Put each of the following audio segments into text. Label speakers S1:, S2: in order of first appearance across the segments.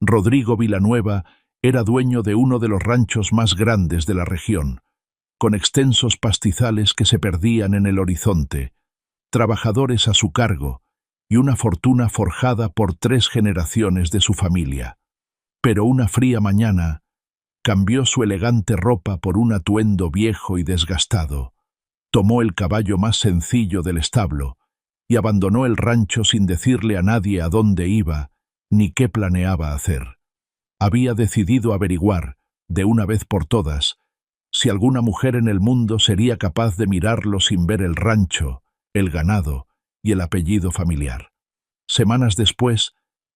S1: Rodrigo Villanueva era dueño de uno de los ranchos más grandes de la región, con extensos pastizales que se perdían en el horizonte, trabajadores a su cargo y una fortuna forjada por 3 generaciones de su familia. Pero una fría mañana cambió su elegante ropa por un atuendo viejo y desgastado, tomó el caballo más sencillo del establo y abandonó el rancho sin decirle a nadie a dónde iba ni qué planeaba hacer. Había decidido averiguar, de una vez por todas, si alguna mujer en el mundo sería capaz de mirarlo sin ver el rancho, el ganado y el apellido familiar. Semanas después,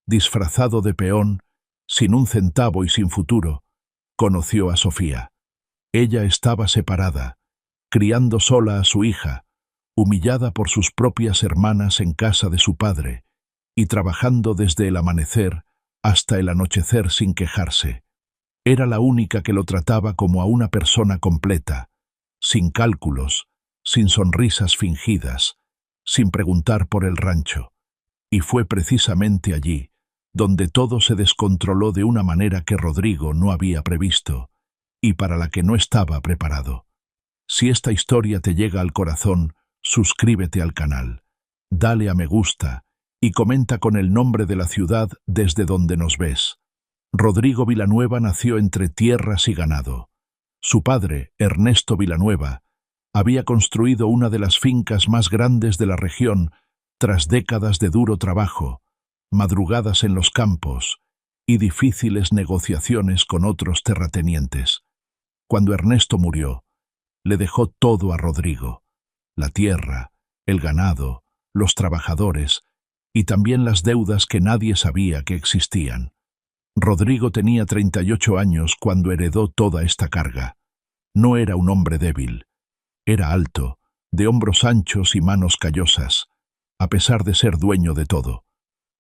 S1: disfrazado de peón, sin un centavo y sin futuro, conoció a Sofía. Ella estaba separada, criando sola a su hija, humillada por sus propias hermanas en casa de su padre, y trabajando desde el amanecer hasta el anochecer sin quejarse. Era la única que lo trataba como a una persona completa, sin cálculos, sin sonrisas fingidas, sin preguntar por el rancho. Y fue precisamente allí donde todo se descontroló de una manera que Rodrigo no había previsto y para la que no estaba preparado. Si esta historia te llega al corazón, suscríbete al canal, dale a me gusta y comenta con el nombre de la ciudad desde donde nos ves. Rodrigo Villanueva nació entre tierras y ganado. Su padre, Ernesto Villanueva, había construido una de las fincas más grandes de la región tras décadas de duro trabajo, madrugadas en los campos y difíciles negociaciones con otros terratenientes. Cuando Ernesto murió, le dejó todo a Rodrigo: la tierra, el ganado, los trabajadores y también las deudas que nadie sabía que existían. Rodrigo tenía 38 años cuando heredó toda esta carga. No era un hombre débil. Era alto, de hombros anchos y manos callosas, a pesar de ser dueño de todo,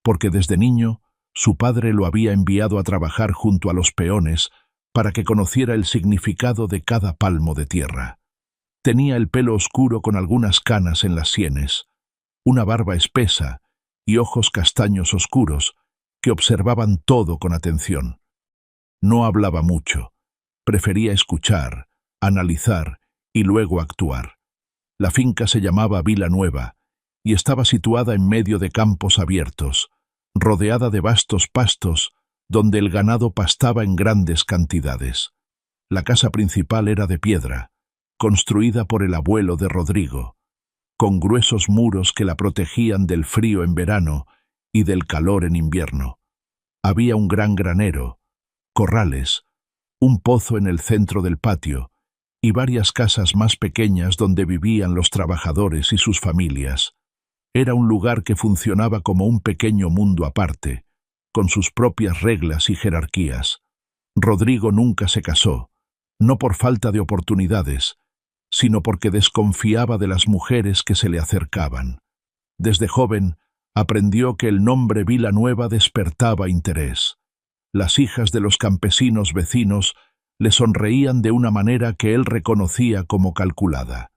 S1: porque desde niño su padre lo había enviado a trabajar junto a los peones para que conociera el significado de cada palmo de tierra. Tenía el pelo oscuro con algunas canas en las sienes, una barba espesa y ojos castaños oscuros que observaban todo con atención. No hablaba mucho, prefería escuchar, analizar y luego actuar. La finca se llamaba Villanueva y estaba situada en medio de campos abiertos, rodeada de vastos pastos donde el ganado pastaba en grandes cantidades. La casa principal era de piedra, construida por el abuelo de Rodrigo, con gruesos muros que la protegían del frío en verano y del calor en invierno. Había un gran granero, corrales, un pozo en el centro del patio y varias casas más pequeñas donde vivían los trabajadores y sus familias. Era un lugar que funcionaba como un pequeño mundo aparte, con sus propias reglas y jerarquías. Rodrigo nunca se casó, no por falta de oportunidades, sino porque desconfiaba de las mujeres que se le acercaban. Desde joven, aprendió que el nombre Villanueva despertaba interés. Las hijas de los campesinos vecinos le sonreían de una manera que él reconocía como calculada.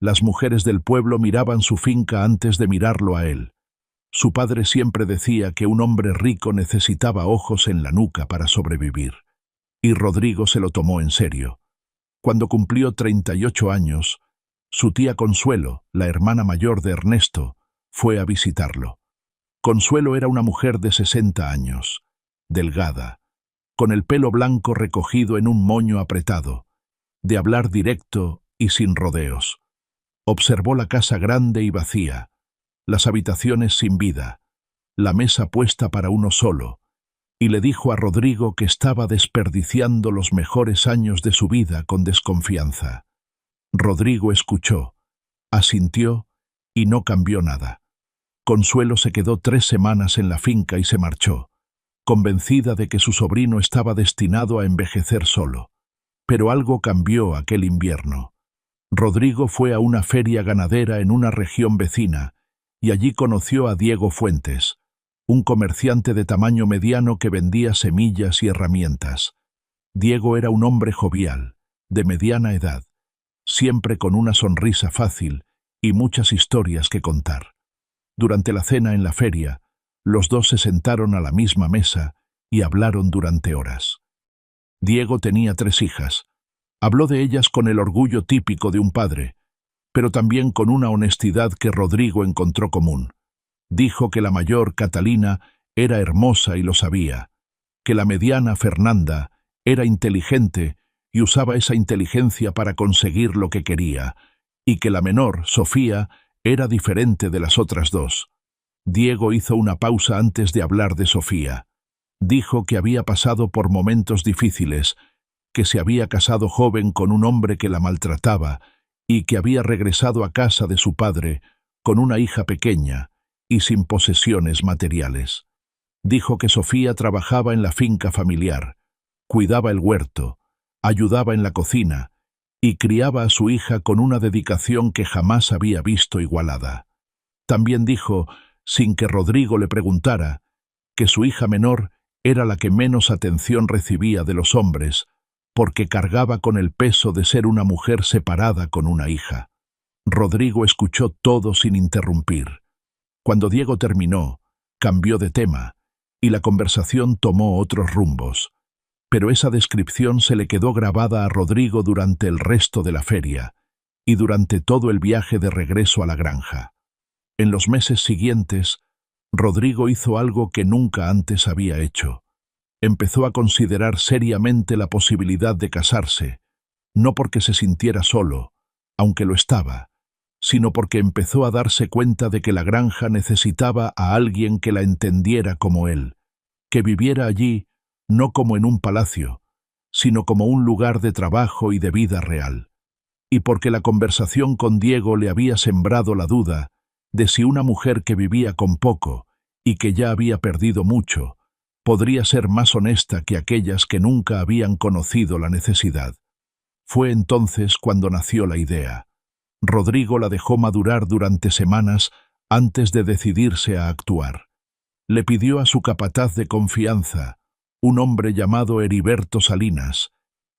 S1: Las mujeres del pueblo miraban su finca antes de mirarlo a él. Su padre siempre decía que un hombre rico necesitaba ojos en la nuca para sobrevivir. Y Rodrigo se lo tomó en serio. Cuando cumplió 38 años, su tía Consuelo, la hermana mayor de Ernesto, fue a visitarlo. Consuelo era una mujer de 60 años, delgada, con el pelo blanco recogido en un moño apretado, de hablar directo y sin rodeos. Observó la casa grande y vacía, las habitaciones sin vida, la mesa puesta para uno solo, y le dijo a Rodrigo que estaba desperdiciando los mejores años de su vida con desconfianza. Rodrigo escuchó, asintió y no cambió nada. Consuelo se quedó 3 semanas en la finca y se marchó, convencida de que su sobrino estaba destinado a envejecer solo. Pero algo cambió aquel invierno. Rodrigo fue a una feria ganadera en una región vecina y allí conoció a Diego Fuentes, un comerciante de tamaño mediano que vendía semillas y herramientas. Diego era un hombre jovial, de mediana edad, siempre con una sonrisa fácil y muchas historias que contar. Durante la cena en la feria, los dos se sentaron a la misma mesa y hablaron durante horas. Diego tenía 3 hijas. Habló de ellas con el orgullo típico de un padre, pero también con una honestidad que Rodrigo encontró común. Dijo que la mayor, Catalina, era hermosa y lo sabía, que la mediana, Fernanda, era inteligente y usaba esa inteligencia para conseguir lo que quería, y que la menor, Sofía, era diferente de las otras 2. Diego hizo una pausa antes de hablar de Sofía. Dijo que había pasado por momentos difíciles, que se había casado joven con un hombre que la maltrataba y que había regresado a casa de su padre con una hija pequeña y sin posesiones materiales. Dijo que Sofía trabajaba en la finca familiar, cuidaba el huerto, ayudaba en la cocina y criaba a su hija con una dedicación que jamás había visto igualada. También dijo, sin que Rodrigo le preguntara, que su hija menor era la que menos atención recibía de los hombres, porque cargaba con el peso de ser una mujer separada con una hija. Rodrigo escuchó todo sin interrumpir. Cuando Diego terminó, cambió de tema, y la conversación tomó otros rumbos. Pero esa descripción se le quedó grabada a Rodrigo durante el resto de la feria, y durante todo el viaje de regreso a la granja. En los meses siguientes, Rodrigo hizo algo que nunca antes había hecho. Empezó a considerar seriamente la posibilidad de casarse, no porque se sintiera solo, aunque lo estaba, sino porque empezó a darse cuenta de que la granja necesitaba a alguien que la entendiera como él, que viviera allí no como en un palacio, sino como un lugar de trabajo y de vida real, y porque la conversación con Diego le había sembrado la duda de si una mujer que vivía con poco y que ya había perdido mucho, podría ser más honesta que aquellas que nunca habían conocido la necesidad. Fue entonces cuando nació la idea. Rodrigo la dejó madurar durante semanas antes de decidirse a actuar. Le pidió a su capataz de confianza, un hombre llamado Heriberto Salinas,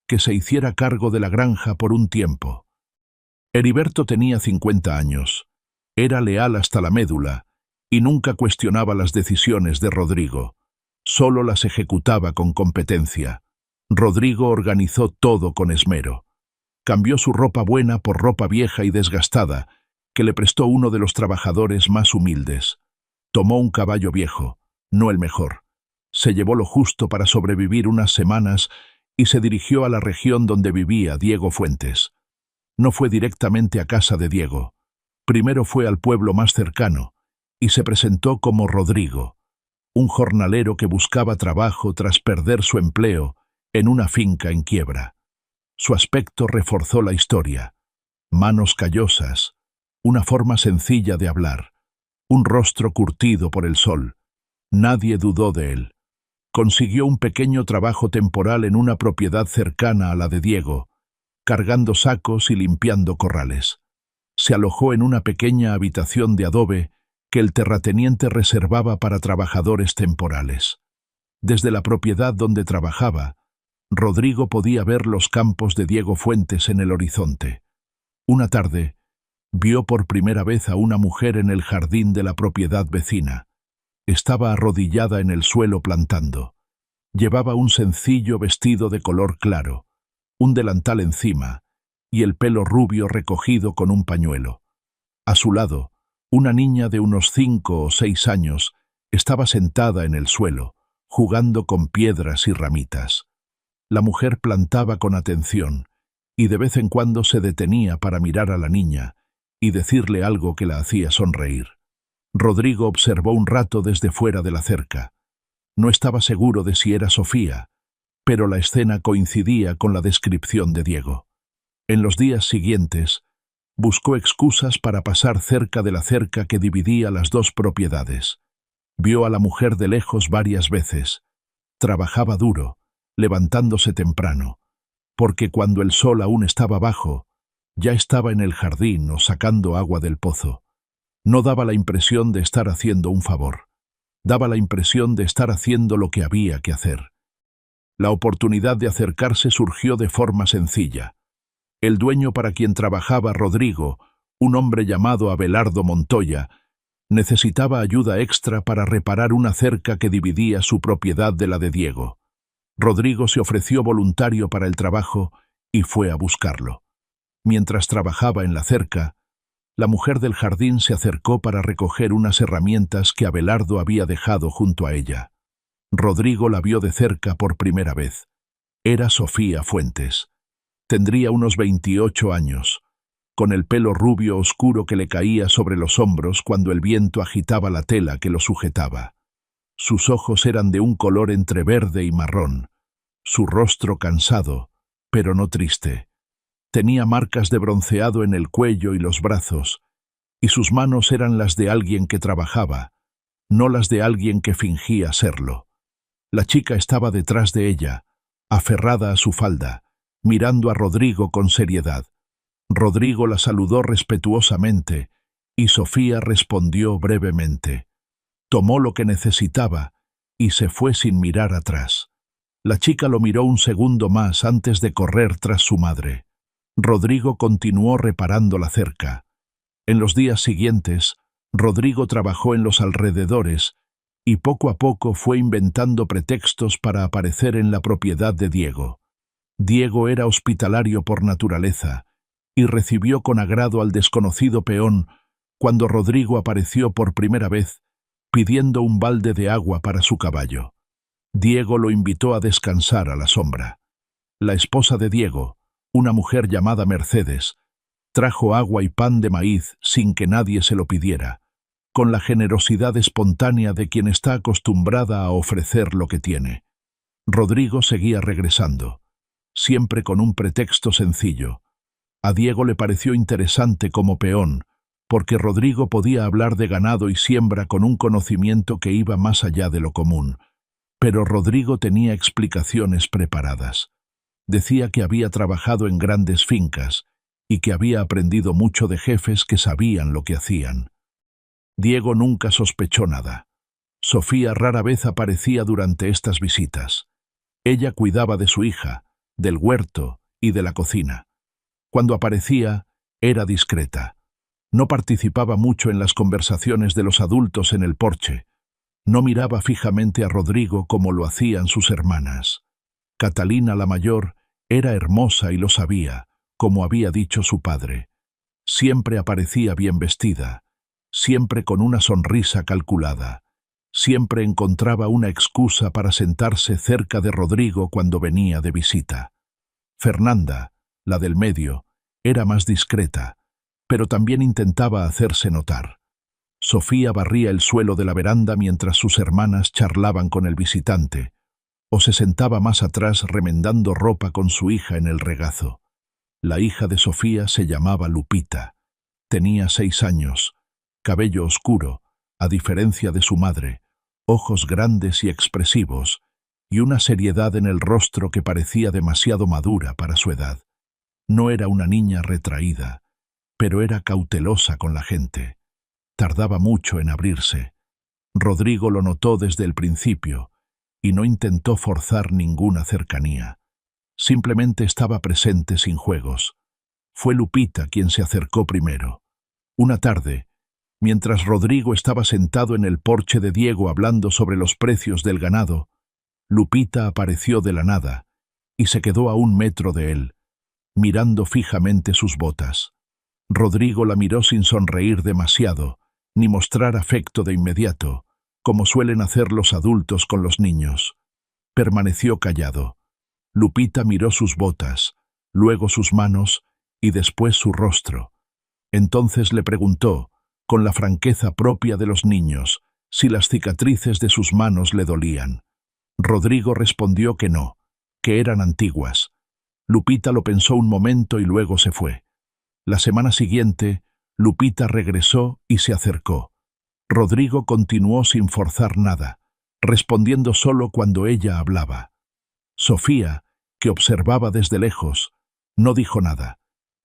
S1: que se hiciera cargo de la granja por un tiempo. Heriberto tenía 50 años, era leal hasta la médula y nunca cuestionaba las decisiones de Rodrigo. Solo las ejecutaba con competencia. Rodrigo organizó todo con esmero. Cambió su ropa buena por ropa vieja y desgastada, que le prestó uno de los trabajadores más humildes. Tomó un caballo viejo, no el mejor. Se llevó lo justo para sobrevivir unas semanas y se dirigió a la región donde vivía Diego Fuentes. No fue directamente a casa de Diego. Primero fue al pueblo más cercano y se presentó como Rodrigo, un jornalero que buscaba trabajo tras perder su empleo en una finca en quiebra. Su aspecto reforzó la historia. Manos callosas, una forma sencilla de hablar, un rostro curtido por el sol. Nadie dudó de él. Consiguió un pequeño trabajo temporal en una propiedad cercana a la de Diego, cargando sacos y limpiando corrales. Se alojó en una pequeña habitación de adobe que el terrateniente reservaba para trabajadores temporales. Desde la propiedad donde trabajaba, Rodrigo podía ver los campos de Diego Fuentes en el horizonte. Una tarde, vio por primera vez a una mujer en el jardín de la propiedad vecina. Estaba arrodillada en el suelo plantando. Llevaba un sencillo vestido de color claro, un delantal encima y el pelo rubio recogido con un pañuelo. A su lado, una niña de unos 5 o 6 años estaba sentada en el suelo, jugando con piedras y ramitas. La mujer plantaba con atención y de vez en cuando se detenía para mirar a la niña y decirle algo que la hacía sonreír. Rodrigo observó un rato desde fuera de la cerca. No estaba seguro de si era Sofía, pero la escena coincidía con la descripción de Diego. En los días siguientes, buscó excusas para pasar cerca de la cerca que dividía las 2 propiedades. Vio a la mujer de lejos varias veces. Trabajaba duro, levantándose temprano, porque cuando el sol aún estaba bajo, ya estaba en el jardín o sacando agua del pozo. No daba la impresión de estar haciendo un favor. Daba la impresión de estar haciendo lo que había que hacer. La oportunidad de acercarse surgió de forma sencilla. El dueño para quien trabajaba Rodrigo, un hombre llamado Abelardo Montoya, Necesitaba ayuda extra para reparar una cerca que dividía su propiedad de la de Diego. Rodrigo se ofreció voluntario para el trabajo y fue a buscarlo. Mientras trabajaba en la cerca, la mujer del jardín se acercó para recoger unas herramientas que Abelardo había dejado junto a ella. Rodrigo la vio de cerca por primera vez. Era Sofía Fuentes. Tendría unos 28 años, con el pelo rubio oscuro que le caía sobre los hombros cuando el viento agitaba la tela que lo sujetaba. Sus ojos eran de un color entre verde y marrón, su rostro cansado, pero no triste. Tenía marcas de bronceado en el cuello y los brazos, y sus manos eran las de alguien que trabajaba, no las de alguien que fingía serlo. La chica estaba detrás de ella, aferrada a su falda, mirando a Rodrigo con seriedad. Rodrigo la saludó respetuosamente, y Sofía respondió brevemente. Tomó lo que necesitaba y se fue sin mirar atrás. La chica lo miró un segundo más antes de correr tras su madre. Rodrigo continuó reparando la cerca. En los días siguientes, Rodrigo trabajó en los alrededores y poco a poco fue inventando pretextos para aparecer en la propiedad de Diego. Diego era hospitalario por naturaleza y recibió con agrado al desconocido peón cuando Rodrigo apareció por primera vez pidiendo un balde de agua para su caballo. Diego lo invitó a descansar a la sombra. La esposa de Diego, una mujer llamada Mercedes, trajo agua y pan de maíz sin que nadie se lo pidiera, con la generosidad espontánea de quien está acostumbrada a ofrecer lo que tiene. Rodrigo seguía regresando, siempre con un pretexto sencillo. A Diego le pareció interesante como peón, porque Rodrigo podía hablar de ganado y siembra con un conocimiento que iba más allá de lo común. Pero Rodrigo tenía explicaciones preparadas. Decía que había trabajado en grandes fincas y que había aprendido mucho de jefes que sabían lo que hacían. Diego nunca sospechó nada. Sofía rara vez aparecía durante estas visitas. Ella cuidaba de su hija, del huerto y de la cocina. Cuando aparecía, era discreta. No participaba mucho en las conversaciones de los adultos en el porche. No miraba fijamente a Rodrigo como lo hacían sus hermanas. Catalina, la mayor, era hermosa y lo sabía, como había dicho su padre. Siempre aparecía bien vestida, siempre con una sonrisa calculada. Siempre encontraba una excusa para sentarse cerca de Rodrigo cuando venía de visita. Fernanda, la del medio, era más discreta, pero también intentaba hacerse notar. Sofía barría el suelo de la veranda mientras sus hermanas charlaban con el visitante, o se sentaba más atrás remendando ropa con su hija en el regazo. La hija de Sofía se llamaba Lupita. Tenía 6 años, cabello oscuro, a diferencia de su madre, ojos grandes y expresivos, y una seriedad en el rostro que parecía demasiado madura para su edad. No era una niña retraída, pero era cautelosa con la gente. Tardaba mucho en abrirse. Rodrigo lo notó desde el principio y no intentó forzar ninguna cercanía. Simplemente estaba presente sin juegos. Fue Lupita quien se acercó primero. Una tarde, mientras Rodrigo estaba sentado en el porche de Diego hablando sobre los precios del ganado, Lupita apareció de la nada y se quedó a 1 metro de él, mirando fijamente sus botas. Rodrigo la miró sin sonreír demasiado, ni mostrar afecto de inmediato, como suelen hacer los adultos con los niños. Permaneció callado. Lupita miró sus botas, luego sus manos y después su rostro. Entonces le preguntó, con la franqueza propia de los niños, si las cicatrices de sus manos le dolían. Rodrigo respondió que no, que eran antiguas. Lupita lo pensó un momento y luego se fue. La semana siguiente, Lupita regresó y se acercó. Rodrigo continuó sin forzar nada, respondiendo solo cuando ella hablaba. Sofía, que observaba desde lejos, no dijo nada,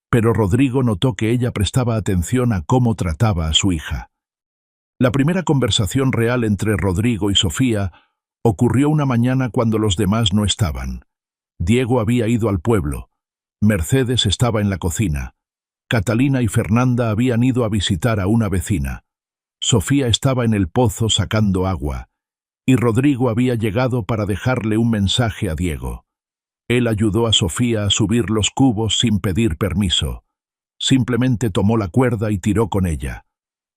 S1: pero Rodrigo notó que ella prestaba atención a cómo trataba a su hija. La primera conversación real entre Rodrigo y Sofía ocurrió una mañana cuando los demás no estaban. Diego había ido al pueblo. Mercedes estaba en la cocina. Catalina y Fernanda habían ido a visitar a una vecina. Sofía estaba en el pozo sacando agua, y Rodrigo había llegado para dejarle un mensaje a Diego. Él ayudó a Sofía a subir los cubos sin pedir permiso. Simplemente tomó la cuerda y tiró con ella.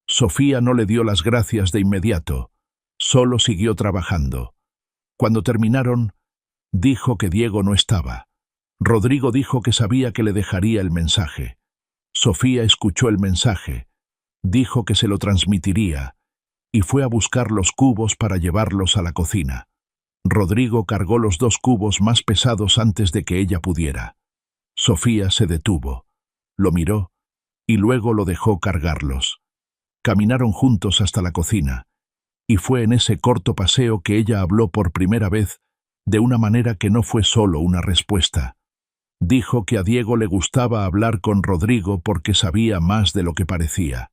S1: Sofía no le dio las gracias de inmediato, solo siguió trabajando. Cuando terminaron, dijo que Diego no estaba. Rodrigo dijo que sabía que le dejaría el mensaje. Sofía escuchó el mensaje, dijo que se lo transmitiría, y fue a buscar los cubos para llevarlos a la cocina. Rodrigo cargó los 2 cubos más pesados antes de que ella pudiera. Sofía se detuvo, lo miró, y luego lo dejó cargarlos. Caminaron juntos hasta la cocina, y fue en ese corto paseo que ella habló por primera vez de una manera que no fue solo una respuesta. Dijo que a Diego le gustaba hablar con Rodrigo porque sabía más de lo que parecía.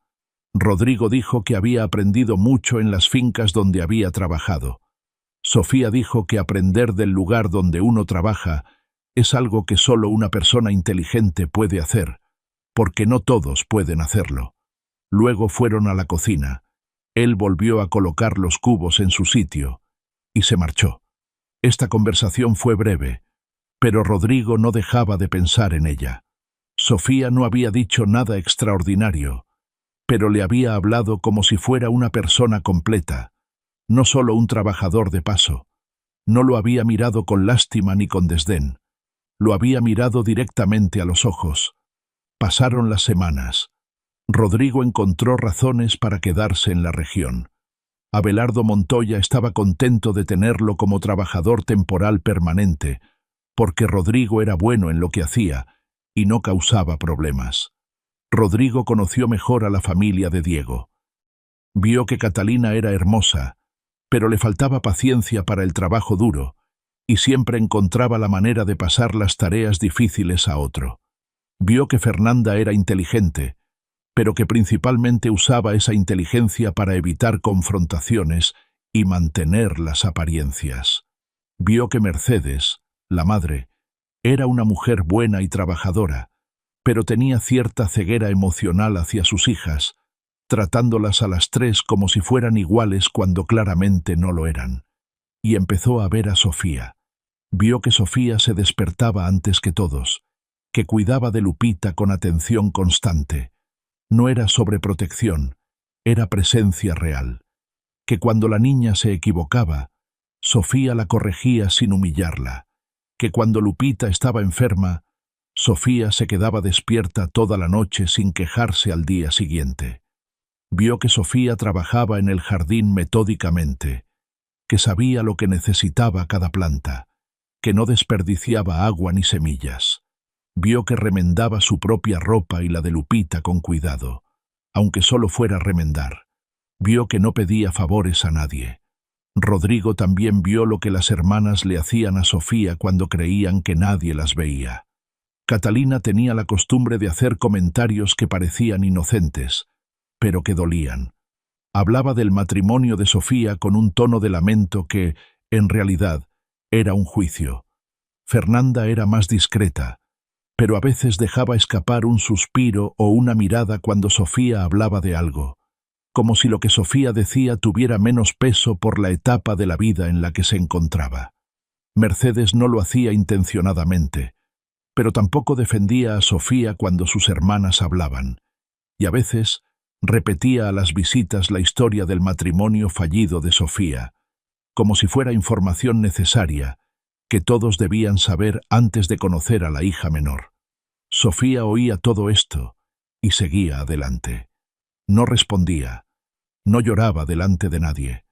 S1: Rodrigo dijo que había aprendido mucho en las fincas donde había trabajado. Sofía dijo que aprender del lugar donde uno trabaja es algo que solo una persona inteligente puede hacer, porque no todos pueden hacerlo. Luego fueron a la cocina. Él volvió a colocar los cubos en su sitio y se marchó. Esta conversación fue breve, pero Rodrigo no dejaba de pensar en ella. Sofía no había dicho nada extraordinario, pero le había hablado como si fuera una persona completa, no solo un trabajador de paso. No lo había mirado con lástima ni con desdén. Lo había mirado directamente a los ojos. Pasaron las semanas. Rodrigo encontró razones para quedarse en la región. Abelardo Montoya estaba contento de tenerlo como trabajador temporal permanente, porque Rodrigo era bueno en lo que hacía y no causaba problemas. Rodrigo conoció mejor a la familia de Diego. Vio que Catalina era hermosa, pero le faltaba paciencia para el trabajo duro, y siempre encontraba la manera de pasar las tareas difíciles a otro. Vio que Fernanda era inteligente, pero que principalmente usaba esa inteligencia para evitar confrontaciones y mantener las apariencias. Vio que Mercedes, la madre, era una mujer buena y trabajadora, pero tenía cierta ceguera emocional hacia sus hijas, tratándolas a las 3 como si fueran iguales cuando claramente no lo eran. Y empezó a ver a Sofía. Vio que Sofía se despertaba antes que todos, que cuidaba de Lupita con atención constante. No era sobreprotección, era presencia real. Que cuando la niña se equivocaba, Sofía la corregía sin humillarla. Que cuando Lupita estaba enferma, Sofía se quedaba despierta toda la noche sin quejarse al día siguiente. Vio que Sofía trabajaba en el jardín metódicamente, que sabía lo que necesitaba cada planta, que no desperdiciaba agua ni semillas. Vio que remendaba su propia ropa y la de Lupita con cuidado, aunque solo fuera remendar. Vio que no pedía favores a nadie. Rodrigo también vio lo que las hermanas le hacían a Sofía cuando creían que nadie las veía. Catalina tenía la costumbre de hacer comentarios que parecían inocentes, pero que dolían. Hablaba del matrimonio de Sofía con un tono de lamento que, en realidad, era un juicio. Fernanda era más discreta, pero a veces dejaba escapar un suspiro o una mirada cuando Sofía hablaba de algo, como si lo que Sofía decía tuviera menos peso por la etapa de la vida en la que se encontraba. Mercedes no lo hacía intencionadamente, pero tampoco defendía a Sofía cuando sus hermanas hablaban, y a veces repetía a las visitas la historia del matrimonio fallido de Sofía, como si fuera información necesaria que todos debían saber antes de conocer a la hija menor. Sofía oía todo esto y seguía adelante. No respondía, no lloraba delante de nadie.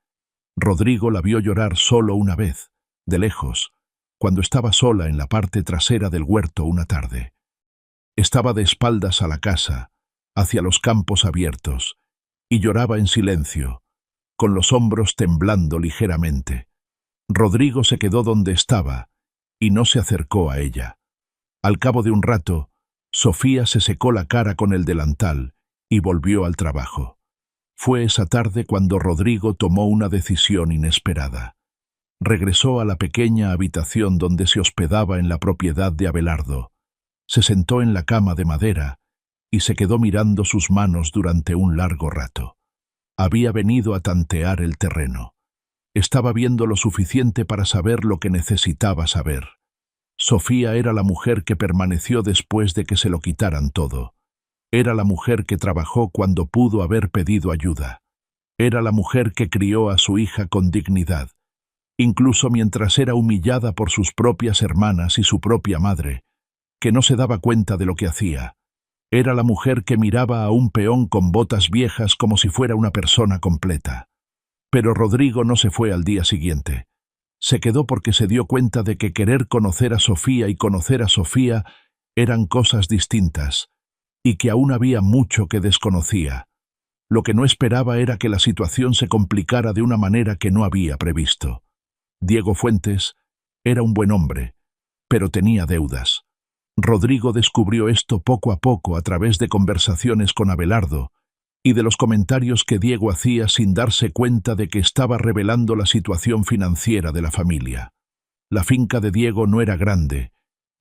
S1: Rodrigo la vio llorar solo una vez, de lejos, cuando estaba sola en la parte trasera del huerto una tarde. Estaba de espaldas a la casa, hacia los campos abiertos, y lloraba en silencio, con los hombros temblando ligeramente. Rodrigo se quedó donde estaba y no se acercó a ella. Al cabo de un rato, Sofía se secó la cara con el delantal y volvió al trabajo. Fue esa tarde cuando Rodrigo tomó una decisión inesperada. Regresó a la pequeña habitación donde se hospedaba en la propiedad de Abelardo. Se sentó en la cama de madera y se quedó mirando sus manos durante un largo rato. Había venido a tantear el terreno. Estaba viendo lo suficiente para saber lo que necesitaba saber. Sofía era la mujer que permaneció después de que se lo quitaran todo. Era la mujer que trabajó cuando pudo haber pedido ayuda. Era la mujer que crió a su hija con dignidad, incluso mientras era humillada por sus propias hermanas y su propia madre, que no se daba cuenta de lo que hacía. Era la mujer que miraba a un peón con botas viejas como si fuera una persona completa. Pero Rodrigo no se fue al día siguiente. Se quedó porque se dio cuenta de que querer conocer a Sofía y conocer a Sofía eran cosas distintas, y que aún había mucho que desconocía. Lo que no esperaba era que la situación se complicara de una manera que no había previsto. Diego Fuentes era un buen hombre, pero tenía deudas. Rodrigo descubrió esto poco a poco a través de conversaciones con Abelardo y de los comentarios que Diego hacía sin darse cuenta de que estaba revelando la situación financiera de la familia. La finca de Diego no era grande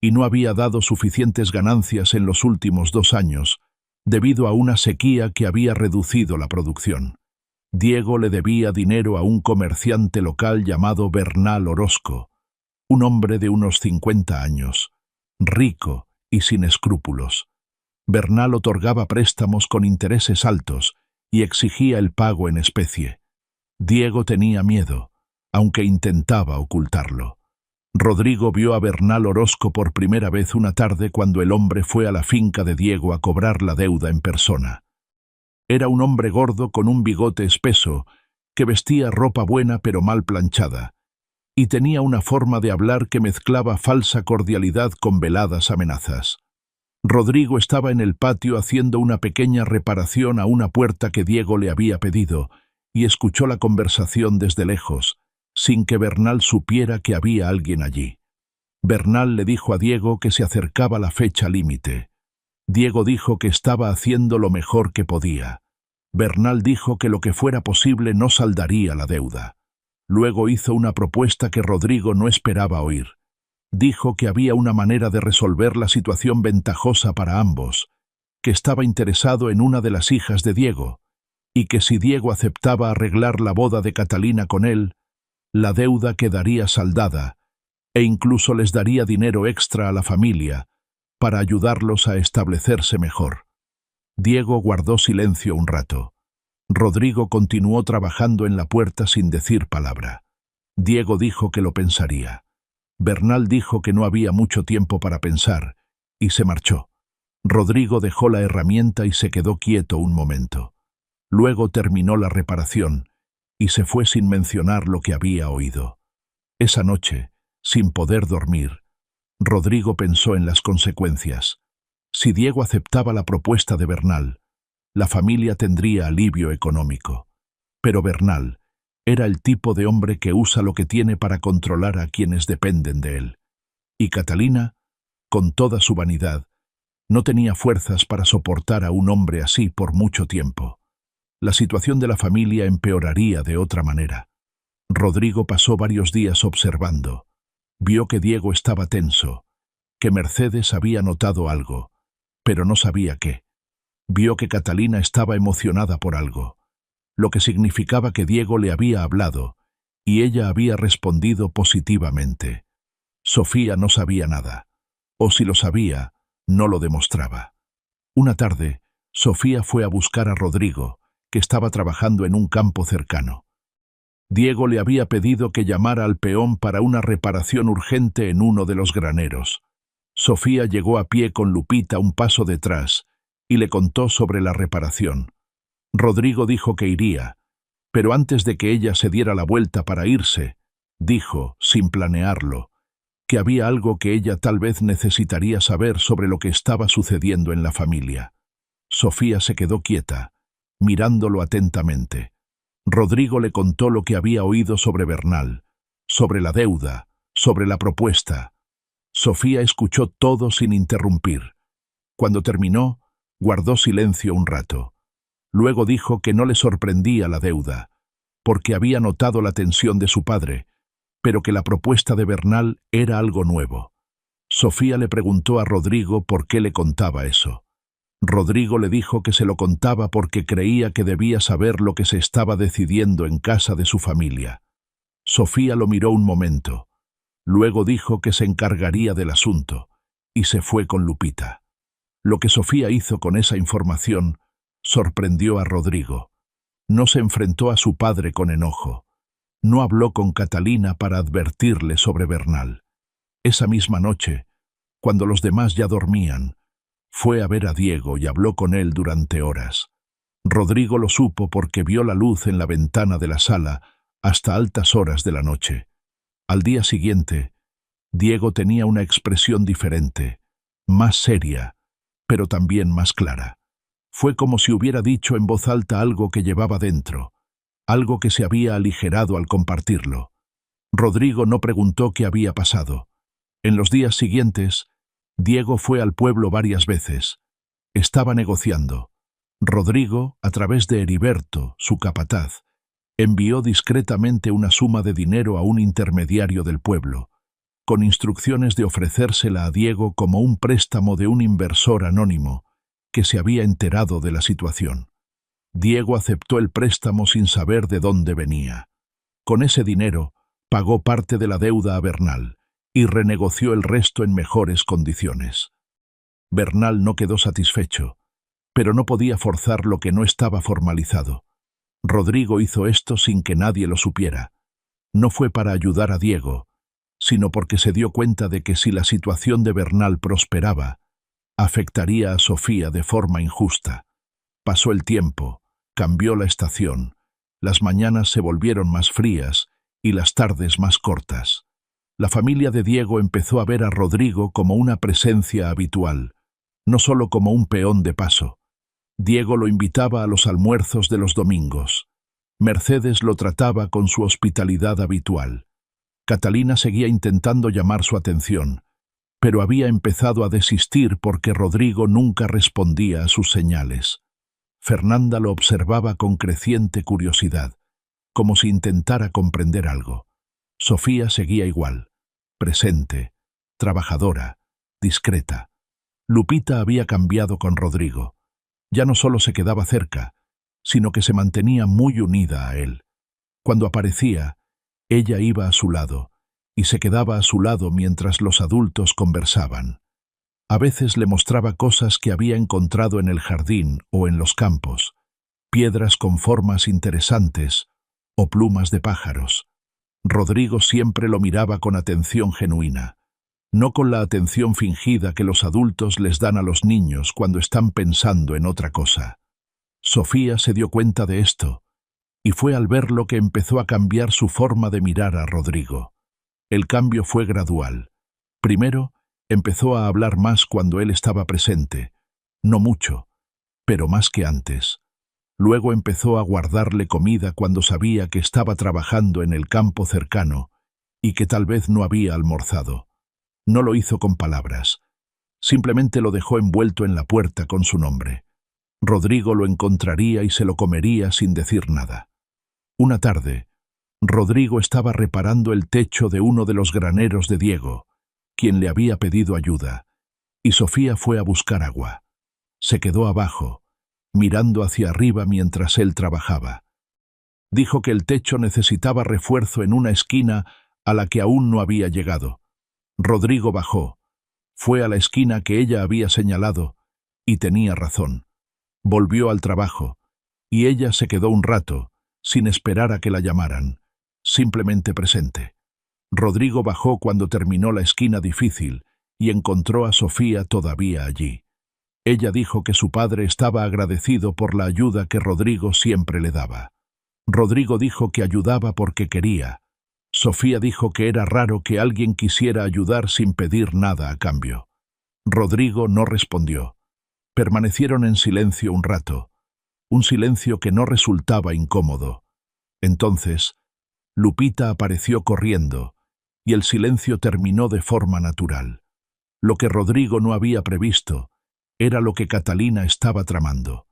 S1: y no había dado suficientes ganancias en los últimos 2 años, debido a una sequía que había reducido la producción. Diego le debía dinero a un comerciante local llamado Bernal Orozco, un hombre de unos 50 años, rico y sin escrúpulos. Bernal otorgaba préstamos con intereses altos y exigía el pago en especie. Diego tenía miedo, aunque intentaba ocultarlo. Rodrigo vio a Bernal Orozco por primera vez una tarde cuando el hombre fue a la finca de Diego a cobrar la deuda en persona. Era un hombre gordo con un bigote espeso, que vestía ropa buena pero mal planchada, y tenía una forma de hablar que mezclaba falsa cordialidad con veladas amenazas. Rodrigo estaba en el patio haciendo una pequeña reparación a una puerta que Diego le había pedido, y escuchó la conversación desde lejos, sin que Bernal supiera que había alguien allí. Bernal le dijo a Diego que se acercaba la fecha límite. Diego dijo que estaba haciendo lo mejor que podía. Bernal dijo que lo que fuera posible no saldaría la deuda. Luego hizo una propuesta que Rodrigo no esperaba oír. Dijo que había una manera de resolver la situación ventajosa para ambos, que estaba interesado en una de las hijas de Diego, y que si Diego aceptaba arreglar la boda de Catalina con él, la deuda quedaría saldada, e incluso les daría dinero extra a la familia para ayudarlos a establecerse mejor. Diego guardó silencio un rato. Rodrigo continuó trabajando en la puerta sin decir palabra. Diego dijo que lo pensaría. Bernal dijo que no había mucho tiempo para pensar, y se marchó. Rodrigo dejó la herramienta y se quedó quieto un momento. Luego terminó la reparación, y se fue sin mencionar lo que había oído. Esa noche, sin poder dormir, Rodrigo pensó en las consecuencias. Si Diego aceptaba la propuesta de Bernal, la familia tendría alivio económico. Pero Bernal era el tipo de hombre que usa lo que tiene para controlar a quienes dependen de él. Y Catalina, con toda su vanidad, no tenía fuerzas para soportar a un hombre así por mucho tiempo. La situación de la familia empeoraría de otra manera. Rodrigo pasó varios días observando. Vio que Diego estaba tenso, que Mercedes había notado algo, pero no sabía qué. Vio que Catalina estaba emocionada por algo, lo que significaba que Diego le había hablado, y ella había respondido positivamente. Sofía no sabía nada, o si lo sabía, no lo demostraba. Una tarde, Sofía fue a buscar a Rodrigo, que estaba trabajando en un campo cercano. Diego le había pedido que llamara al peón para una reparación urgente en uno de los graneros. Sofía llegó a pie con Lupita un paso detrás y le contó sobre la reparación. Rodrigo dijo que iría, pero antes de que ella se diera la vuelta para irse, dijo, sin planearlo, que había algo que ella tal vez necesitaría saber sobre lo que estaba sucediendo en la familia. Sofía se quedó quieta, mirándolo atentamente. Rodrigo le contó lo que había oído sobre Bernal, sobre la deuda, sobre la propuesta. Sofía escuchó todo sin interrumpir. Cuando terminó, guardó silencio un rato. Luego dijo que no le sorprendía la deuda, porque había notado la tensión de su padre, pero que la propuesta de Bernal era algo nuevo. Sofía le preguntó a Rodrigo por qué le contaba eso. Rodrigo le dijo que se lo contaba porque creía que debía saber lo que se estaba decidiendo en casa de su familia. Sofía lo miró un momento. Luego dijo que se encargaría del asunto, y se fue con Lupita. Lo que Sofía hizo con esa información sorprendió a Rodrigo. No se enfrentó a su padre con enojo. No habló con Catalina para advertirle sobre Bernal. Esa misma noche, cuando los demás ya dormían, fue a ver a Diego y habló con él durante horas. Rodrigo lo supo porque vio la luz en la ventana de la sala hasta altas horas de la noche. Al día siguiente, Diego tenía una expresión diferente, más seria, pero también más clara. Fue como si hubiera dicho en voz alta algo que llevaba dentro, algo que se había aligerado al compartirlo. Rodrigo no preguntó qué había pasado. En los días siguientes, Diego fue al pueblo varias veces. Estaba negociando. Rodrigo, a través de Heriberto, su capataz, envió discretamente una suma de dinero a un intermediario del pueblo, con instrucciones de ofrecérsela a Diego como un préstamo de un inversor anónimo que se había enterado de la situación. Diego aceptó el préstamo sin saber de dónde venía. Con ese dinero, pagó parte de la deuda a Bernal y renegoció el resto en mejores condiciones. Bernal no quedó satisfecho, pero no podía forzar lo que no estaba formalizado. Rodrigo hizo esto sin que nadie lo supiera. No fue para ayudar a Diego, sino porque se dio cuenta de que si la situación de Bernal prosperaba, afectaría a Sofía de forma injusta. Pasó el tiempo, cambió la estación, las mañanas se volvieron más frías y las tardes más cortas. La familia de Diego empezó a ver a Rodrigo como una presencia habitual, no solo como un peón de paso. Diego lo invitaba a los almuerzos de los domingos. Mercedes lo trataba con su hospitalidad habitual. Catalina seguía intentando llamar su atención, pero había empezado a desistir porque Rodrigo nunca respondía a sus señales. Fernanda lo observaba con creciente curiosidad, como si intentara comprender algo. Sofía seguía igual, presente, trabajadora, discreta. Lupita había cambiado con Rodrigo. Ya no solo se quedaba cerca, sino que se mantenía muy unida a él. Cuando aparecía, ella iba a su lado, y se quedaba a su lado mientras los adultos conversaban. A veces le mostraba cosas que había encontrado en el jardín o en los campos, piedras con formas interesantes o plumas de pájaros. Rodrigo siempre lo miraba con atención genuina, no con la atención fingida que los adultos les dan a los niños cuando están pensando en otra cosa. Sofía se dio cuenta de esto, y fue al verlo que empezó a cambiar su forma de mirar a Rodrigo. El cambio fue gradual. Primero, empezó a hablar más cuando él estaba presente, no mucho, pero más que antes. Luego empezó a guardarle comida cuando sabía que estaba trabajando en el campo cercano y que tal vez no había almorzado. No lo hizo con palabras. Simplemente lo dejó envuelto en la puerta con su nombre. Rodrigo lo encontraría y se lo comería sin decir nada. Una tarde, Rodrigo estaba reparando el techo de uno de los graneros de Diego, quien le había pedido ayuda, y Sofía fue a buscar agua. Se quedó abajo, mirando hacia arriba mientras él trabajaba. Dijo que el techo necesitaba refuerzo en una esquina a la que aún no había llegado. Rodrigo bajó, fue a la esquina que ella había señalado, y tenía razón. Volvió al trabajo, y ella se quedó un rato, sin esperar a que la llamaran, simplemente presente. Rodrigo bajó cuando terminó la esquina difícil y encontró a Sofía todavía allí. Ella dijo que su padre estaba agradecido por la ayuda que Rodrigo siempre le daba. Rodrigo dijo que ayudaba porque quería. Sofía dijo que era raro que alguien quisiera ayudar sin pedir nada a cambio. Rodrigo no respondió. Permanecieron en silencio un rato, un silencio que no resultaba incómodo. Entonces, Lupita apareció corriendo, y el silencio terminó de forma natural. Lo que Rodrigo no había previsto era lo que Catalina estaba tramando.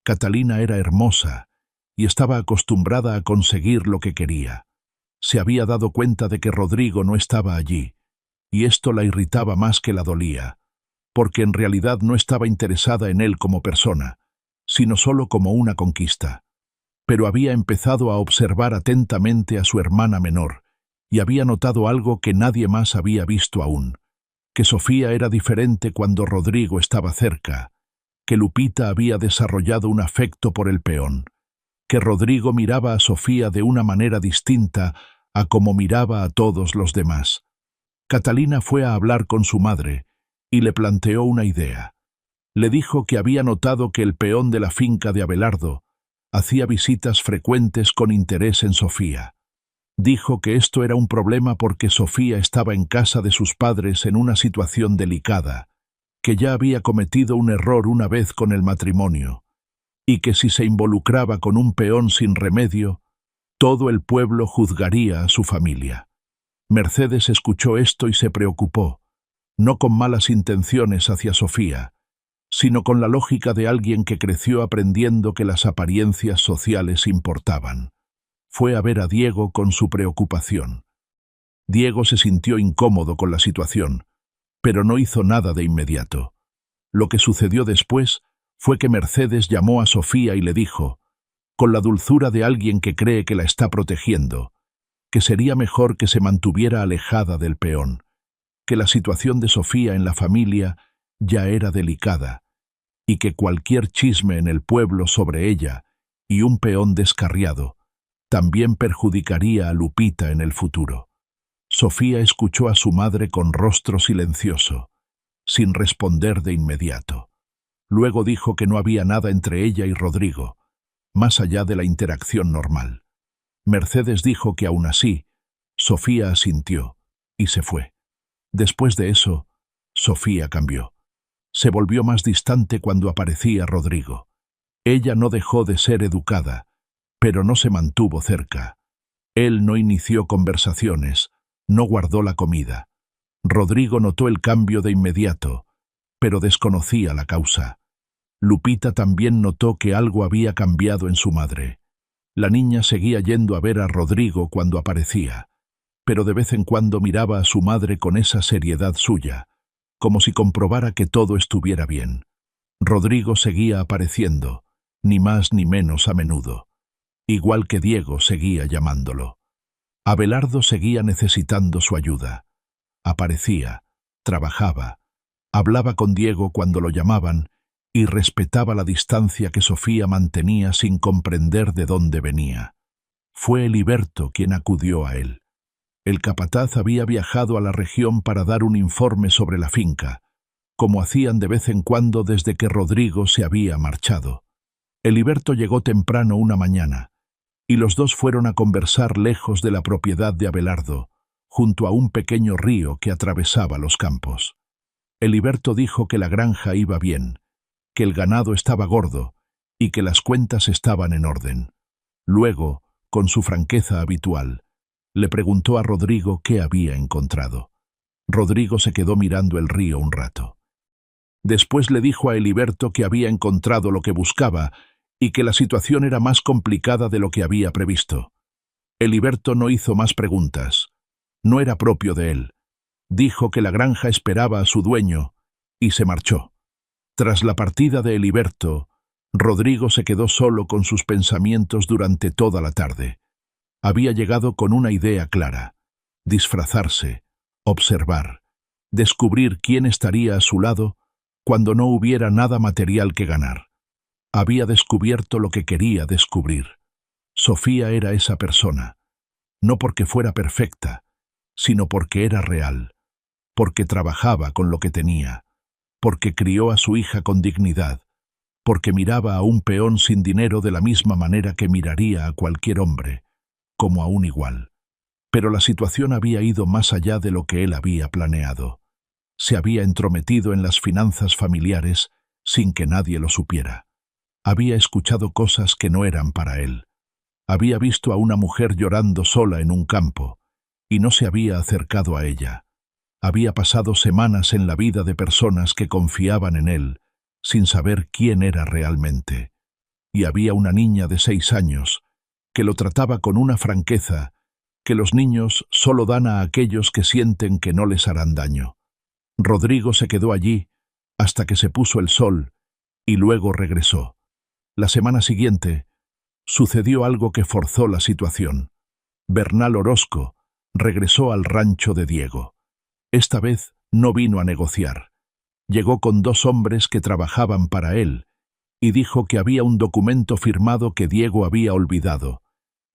S1: Catalina era hermosa y estaba acostumbrada a conseguir lo que quería. Se había dado cuenta de que Rodrigo no estaba allí, y esto la irritaba más que la dolía. porque en realidad no estaba interesada en él como persona, sino solo como una conquista. Pero había empezado a observar atentamente a su hermana menor, y había notado algo que nadie más había visto aún, que Sofía era diferente cuando Rodrigo estaba cerca, que Lupita había desarrollado un afecto por el peón, que Rodrigo miraba a Sofía de una manera distinta a como miraba a todos los demás. Catalina fue a hablar con su madre y le planteó una idea. Le dijo que había notado que el peón de la finca de Abelardo hacía visitas frecuentes con interés en Sofía. Dijo que esto era un problema porque Sofía estaba en casa de sus padres en una situación delicada, que ya había cometido un error una vez con el matrimonio, y que si se involucraba con un peón sin remedio, todo el pueblo juzgaría a su familia. Mercedes escuchó esto y se preocupó, no con malas intenciones hacia Sofía, sino con la lógica de alguien que creció aprendiendo que las apariencias sociales importaban. Fue a ver a Diego con su preocupación. Diego se sintió incómodo con la situación, pero no hizo nada de inmediato. Lo que sucedió después fue que Mercedes llamó a Sofía y le dijo, con la dulzura de alguien que cree que la está protegiendo, que sería mejor que se mantuviera alejada del peón, que la situación de Sofía en la familia ya era delicada, y que cualquier chisme en el pueblo sobre ella y un peón descarriado también perjudicaría a Lupita en el futuro. Sofía escuchó a su madre con rostro silencioso, sin responder de inmediato. Luego dijo que no había nada entre ella y Rodrigo, más allá de la interacción normal. Mercedes dijo que aún así, Sofía asintió y se fue. Después de eso, Sofía cambió. Se volvió más distante cuando aparecía Rodrigo. Ella no dejó de ser educada, pero no se mantuvo cerca. Él no inició conversaciones, no guardó la comida. Rodrigo notó el cambio de inmediato, pero desconocía la causa. Lupita también notó que algo había cambiado en su madre. La niña seguía yendo a ver a Rodrigo cuando aparecía, pero de vez en cuando miraba a su madre con esa seriedad suya, como si comprobara que todo estuviera bien. Rodrigo seguía apareciendo, ni más ni menos a menudo, igual que Diego seguía llamándolo. Abelardo seguía necesitando su ayuda. Aparecía, trabajaba, hablaba con Diego cuando lo llamaban y respetaba la distancia que Sofía mantenía sin comprender de dónde venía. Fue Eliberto quien acudió a él. El capataz había viajado a la región para dar un informe sobre la finca, como hacían de vez en cuando desde que Rodrigo se había marchado. Eliberto llegó temprano una mañana, y los dos fueron a conversar lejos de la propiedad de Abelardo, junto a un pequeño río que atravesaba los campos. Eliberto dijo que la granja iba bien, que el ganado estaba gordo y que las cuentas estaban en orden. Luego, con su franqueza habitual, le preguntó a Rodrigo qué había encontrado. Rodrigo se quedó mirando el río un rato. Después le dijo a Eliberto que había encontrado lo que buscaba y que la situación era más complicada de lo que había previsto. Eliberto no hizo más preguntas. No era propio de él. Dijo que la granja esperaba a su dueño y se marchó. Tras la partida de Eliberto, Rodrigo se quedó solo con sus pensamientos durante toda la tarde. Había llegado con una idea clara: disfrazarse, observar, descubrir quién estaría a su lado cuando no hubiera nada material que ganar. Había descubierto lo que quería descubrir. Sofía era esa persona, no porque fuera perfecta, sino porque era real, porque trabajaba con lo que tenía, porque crió a su hija con dignidad, porque miraba a un peón sin dinero de la misma manera que miraría a cualquier hombre, como a un igual. Pero la situación había ido más allá de lo que él había planeado. Se había entrometido en las finanzas familiares sin que nadie lo supiera. Había escuchado cosas que no eran para él. Había visto a una mujer llorando sola en un campo, y no se había acercado a ella. Había pasado semanas en la vida de personas que confiaban en él, sin saber quién era realmente. Y había una niña de 6 años, que lo trataba con una franqueza que los niños solo dan a aquellos que sienten que no les harán daño. Rodrigo se quedó allí, hasta que se puso el sol y luego regresó. La semana siguiente sucedió algo que forzó la situación. Bernal Orozco regresó al rancho de Diego. Esta vez no vino a negociar. Llegó con 2 hombres que trabajaban para él y dijo que había un documento firmado que Diego había olvidado,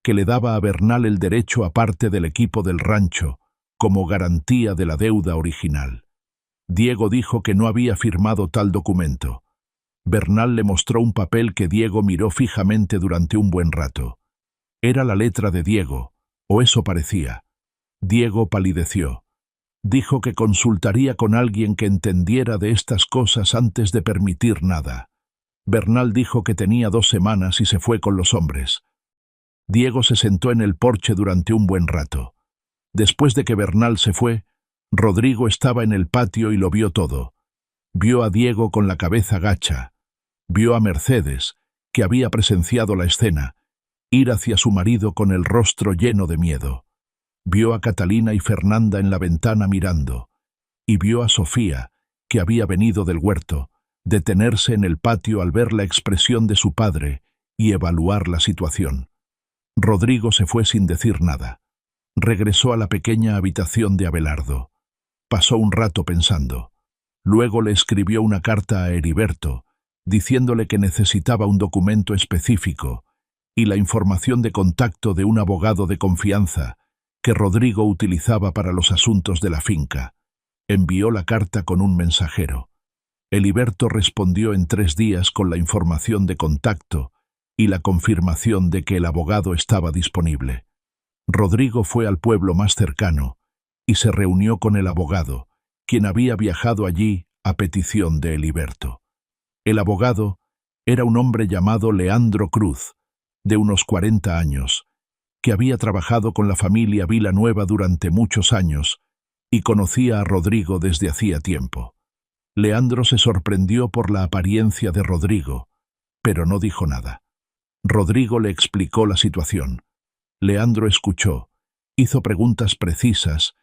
S1: que le daba a Bernal el derecho a parte del equipo del rancho como garantía de la deuda original. Diego dijo que no había firmado tal documento. Bernal le mostró un papel que Diego miró fijamente durante un buen rato. Era la letra de Diego, o eso parecía. Diego palideció. Dijo que consultaría con alguien que entendiera de estas cosas antes de permitir nada. Bernal dijo que tenía 2 semanas y se fue con los hombres. Diego se sentó en el porche durante un buen rato. Después de que Bernal se fue, Rodrigo estaba en el patio y lo vio todo. Vio a Diego con la cabeza gacha. Vio a Mercedes, que había presenciado la escena, ir hacia su marido con el rostro lleno de miedo. Vio a Catalina y Fernanda en la ventana mirando, y vio a Sofía, que había venido del huerto, detenerse en el patio al ver la expresión de su padre y evaluar la situación. Rodrigo se fue sin decir nada. Regresó a la pequeña habitación de Abelardo. Pasó un rato pensando. Luego le escribió una carta a Heriberto, diciéndole que necesitaba un documento específico y la información de contacto de un abogado de confianza que Rodrigo utilizaba para los asuntos de la finca. Envió la carta con un mensajero. Heriberto respondió en 3 días con la información de contacto y la confirmación de que el abogado estaba disponible. Rodrigo fue al pueblo más cercano y se reunió con el abogado, quien había viajado allí a petición de Heriberto. El abogado era un hombre llamado Leandro Cruz, de unos 40 años, que había trabajado con la familia Villanueva durante muchos años y conocía a Rodrigo desde hacía tiempo. Leandro se sorprendió por la apariencia de Rodrigo, pero no dijo nada. Rodrigo le explicó la situación. Leandro escuchó, hizo preguntas precisas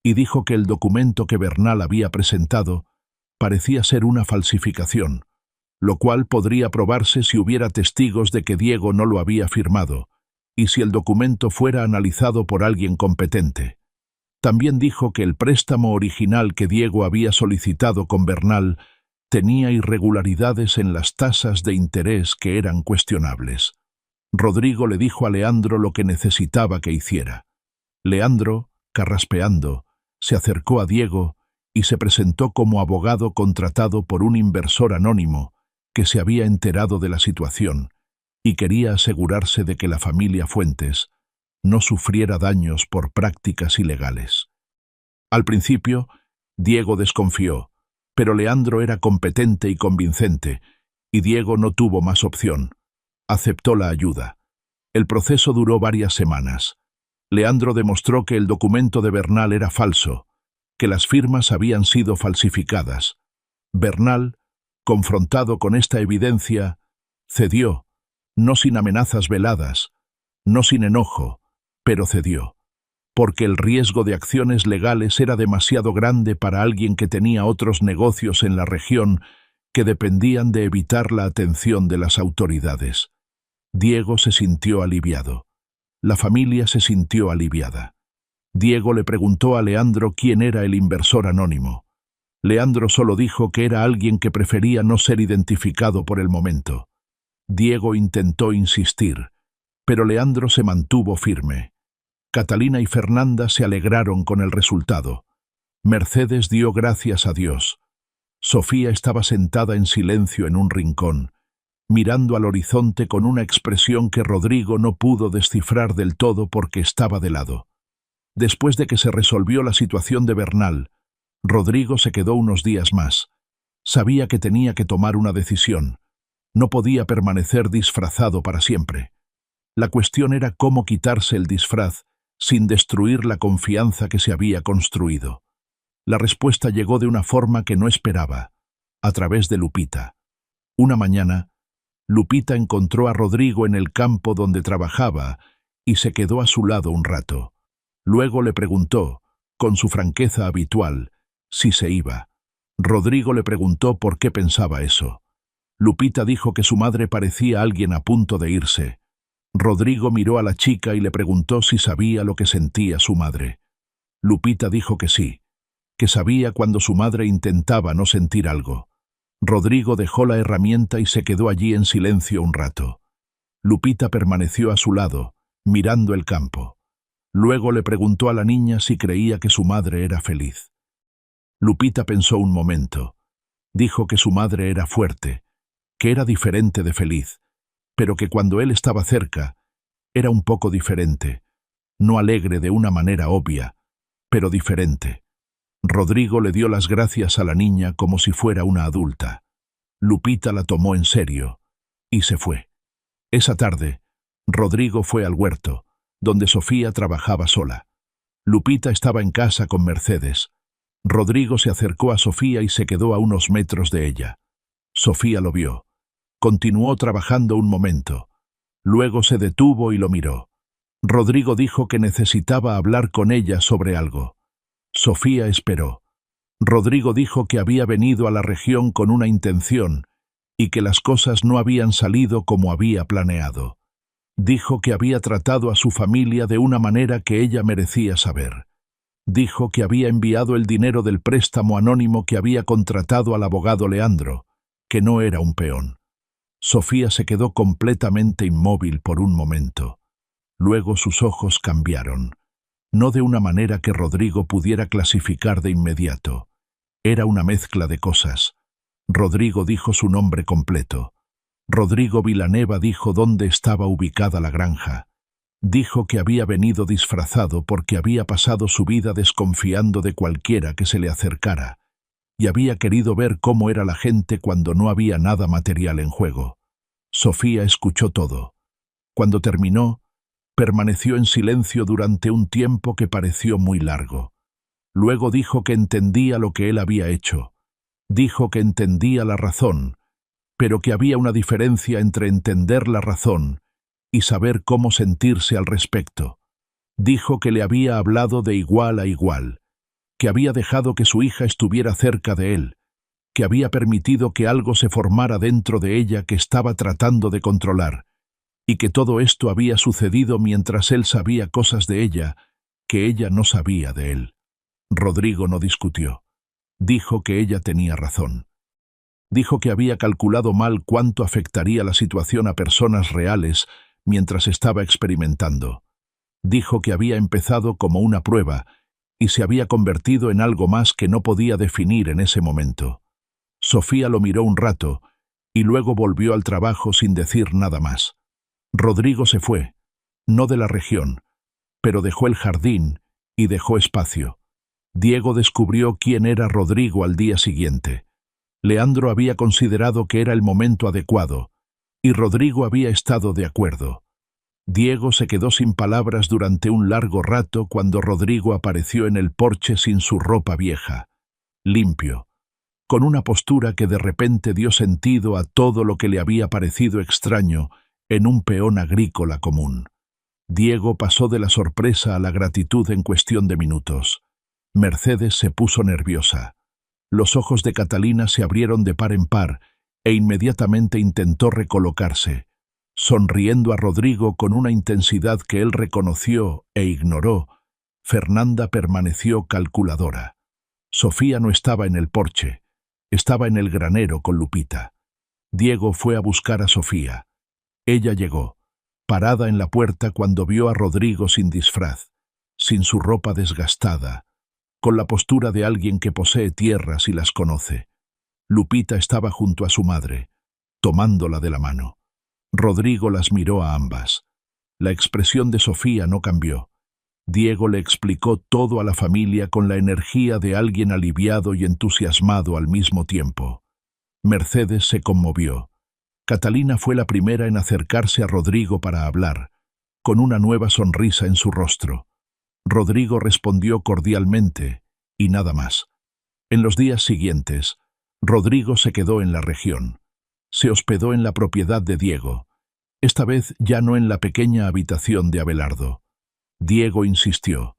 S1: y dijo que el documento que Bernal había presentado parecía ser una falsificación, lo cual podría probarse si hubiera testigos de que Diego no lo había firmado, y si el documento fuera analizado por alguien competente. También dijo que el préstamo original que Diego había solicitado con Bernal tenía irregularidades en las tasas de interés que eran cuestionables. Rodrigo le dijo a Leandro lo que necesitaba que hiciera. Leandro, carraspeando, se acercó a Diego y se presentó como abogado contratado por un inversor anónimo que se había enterado de la situación y quería asegurarse de que la familia Fuentes no sufriera daños por prácticas ilegales. Al principio, Diego desconfió, pero Leandro era competente y convincente, y Diego no tuvo más opción. Aceptó la ayuda. El proceso duró varias semanas. Leandro demostró que el documento de Bernal era falso, que las firmas habían sido falsificadas. Bernal, confrontado con esta evidencia, cedió, no sin amenazas veladas, no sin enojo, pero cedió, porque el riesgo de acciones legales era demasiado grande para alguien que tenía otros negocios en la región que dependían de evitar la atención de las autoridades. Diego se sintió aliviado. La familia se sintió aliviada. Diego le preguntó a Leandro quién era el inversor anónimo. Leandro solo dijo que era alguien que prefería no ser identificado por el momento. Diego intentó insistir, pero Leandro se mantuvo firme. Catalina y Fernanda se alegraron con el resultado. Mercedes dio gracias a Dios. Sofía estaba sentada en silencio en un rincón, mirando al horizonte con una expresión que Rodrigo no pudo descifrar del todo porque estaba de lado. Después de que se resolvió la situación de Bernal, Rodrigo se quedó unos días más. Sabía que tenía que tomar una decisión. No podía permanecer disfrazado para siempre. La cuestión era cómo quitarse el disfraz sin destruir la confianza que se había construido. La respuesta llegó de una forma que no esperaba, a través de Lupita. Una mañana, Lupita encontró a Rodrigo en el campo donde trabajaba y se quedó a su lado un rato. Luego le preguntó, con su franqueza habitual, si se iba. Rodrigo le preguntó por qué pensaba eso. Lupita dijo que su madre parecía alguien a punto de irse. Rodrigo miró a la chica y le preguntó si sabía lo que sentía su madre. Lupita dijo que sí, que sabía cuando su madre intentaba no sentir algo. Rodrigo dejó la herramienta y se quedó allí en silencio un rato. Lupita permaneció a su lado, mirando el campo. Luego le preguntó a la niña si creía que su madre era feliz. Lupita pensó un momento. Dijo que su madre era fuerte, que era diferente de feliz, pero que cuando él estaba cerca, era un poco diferente, no alegre de una manera obvia, pero diferente. Rodrigo le dio las gracias a la niña como si fuera una adulta. Lupita la tomó en serio y se fue. Esa tarde, Rodrigo fue al huerto, donde Sofía trabajaba sola. Lupita estaba en casa con Mercedes. Rodrigo se acercó a Sofía y se quedó a unos metros de ella. Sofía lo vio. Continuó trabajando un momento. Luego se detuvo y lo miró. Rodrigo dijo que necesitaba hablar con ella sobre algo. Sofía esperó. Rodrigo dijo que había venido a la región con una intención y que las cosas no habían salido como había planeado. Dijo que había tratado a su familia de una manera que ella merecía saber. Dijo que había enviado el dinero del préstamo anónimo que había contratado al abogado Leandro, que no era un peón. Sofía se quedó completamente inmóvil por un momento. Luego sus ojos cambiaron. No de una manera que Rodrigo pudiera clasificar de inmediato. Era una mezcla de cosas. Rodrigo dijo su nombre completo. Rodrigo Vilaneva dijo dónde estaba ubicada la granja. Dijo que había venido disfrazado porque había pasado su vida desconfiando de cualquiera que se le acercara, y había querido ver cómo era la gente cuando no había nada material en juego. Sofía escuchó todo. Cuando terminó, permaneció en silencio durante un tiempo que pareció muy largo. Luego dijo que entendía lo que él había hecho. Dijo que entendía la razón, pero que había una diferencia entre entender la razón y saber cómo sentirse al respecto. Dijo que le había hablado de igual a igual, que había dejado que su hija estuviera cerca de él, que había permitido que algo se formara dentro de ella que estaba tratando de controlar, y que todo esto había sucedido mientras él sabía cosas de ella que ella no sabía de él. Rodrigo no discutió. Dijo que ella tenía razón. Dijo que había calculado mal cuánto afectaría la situación a personas reales mientras estaba experimentando. Dijo que había empezado como una prueba y se había convertido en algo más que no podía definir en ese momento. Sofía lo miró un rato y luego volvió al trabajo sin decir nada más. Rodrigo se fue, no de la región, pero dejó el jardín y dejó espacio. Diego descubrió quién era Rodrigo al día siguiente. Leandro había considerado que era el momento adecuado, y Rodrigo había estado de acuerdo. Diego se quedó sin palabras durante un largo rato cuando Rodrigo apareció en el porche sin su ropa vieja, limpio, con una postura que de repente dio sentido a todo lo que le había parecido extraño en un peón agrícola común. Diego pasó de la sorpresa a la gratitud en cuestión de minutos. Mercedes se puso nerviosa. Los ojos de Catalina se abrieron de par en par e inmediatamente intentó recolocarse, sonriendo a Rodrigo con una intensidad que él reconoció e ignoró. Fernanda permaneció calculadora. Sofía no estaba en el porche, estaba en el granero con Lupita. Diego fue a buscar a Sofía. Ella llegó, parada en la puerta cuando vio a Rodrigo sin disfraz, sin su ropa desgastada, con la postura de alguien que posee tierras y las conoce. Lupita estaba junto a su madre, tomándola de la mano. Rodrigo las miró a ambas. La expresión de Sofía no cambió. Diego le explicó todo a la familia con la energía de alguien aliviado y entusiasmado al mismo tiempo. Mercedes se conmovió. Catalina fue la primera en acercarse a Rodrigo para hablar, con una nueva sonrisa en su rostro. Rodrigo respondió cordialmente, y nada más. En los días siguientes, Rodrigo se quedó en la región. Se hospedó en la propiedad de Diego, esta vez ya no en la pequeña habitación de Abelardo. Diego insistió.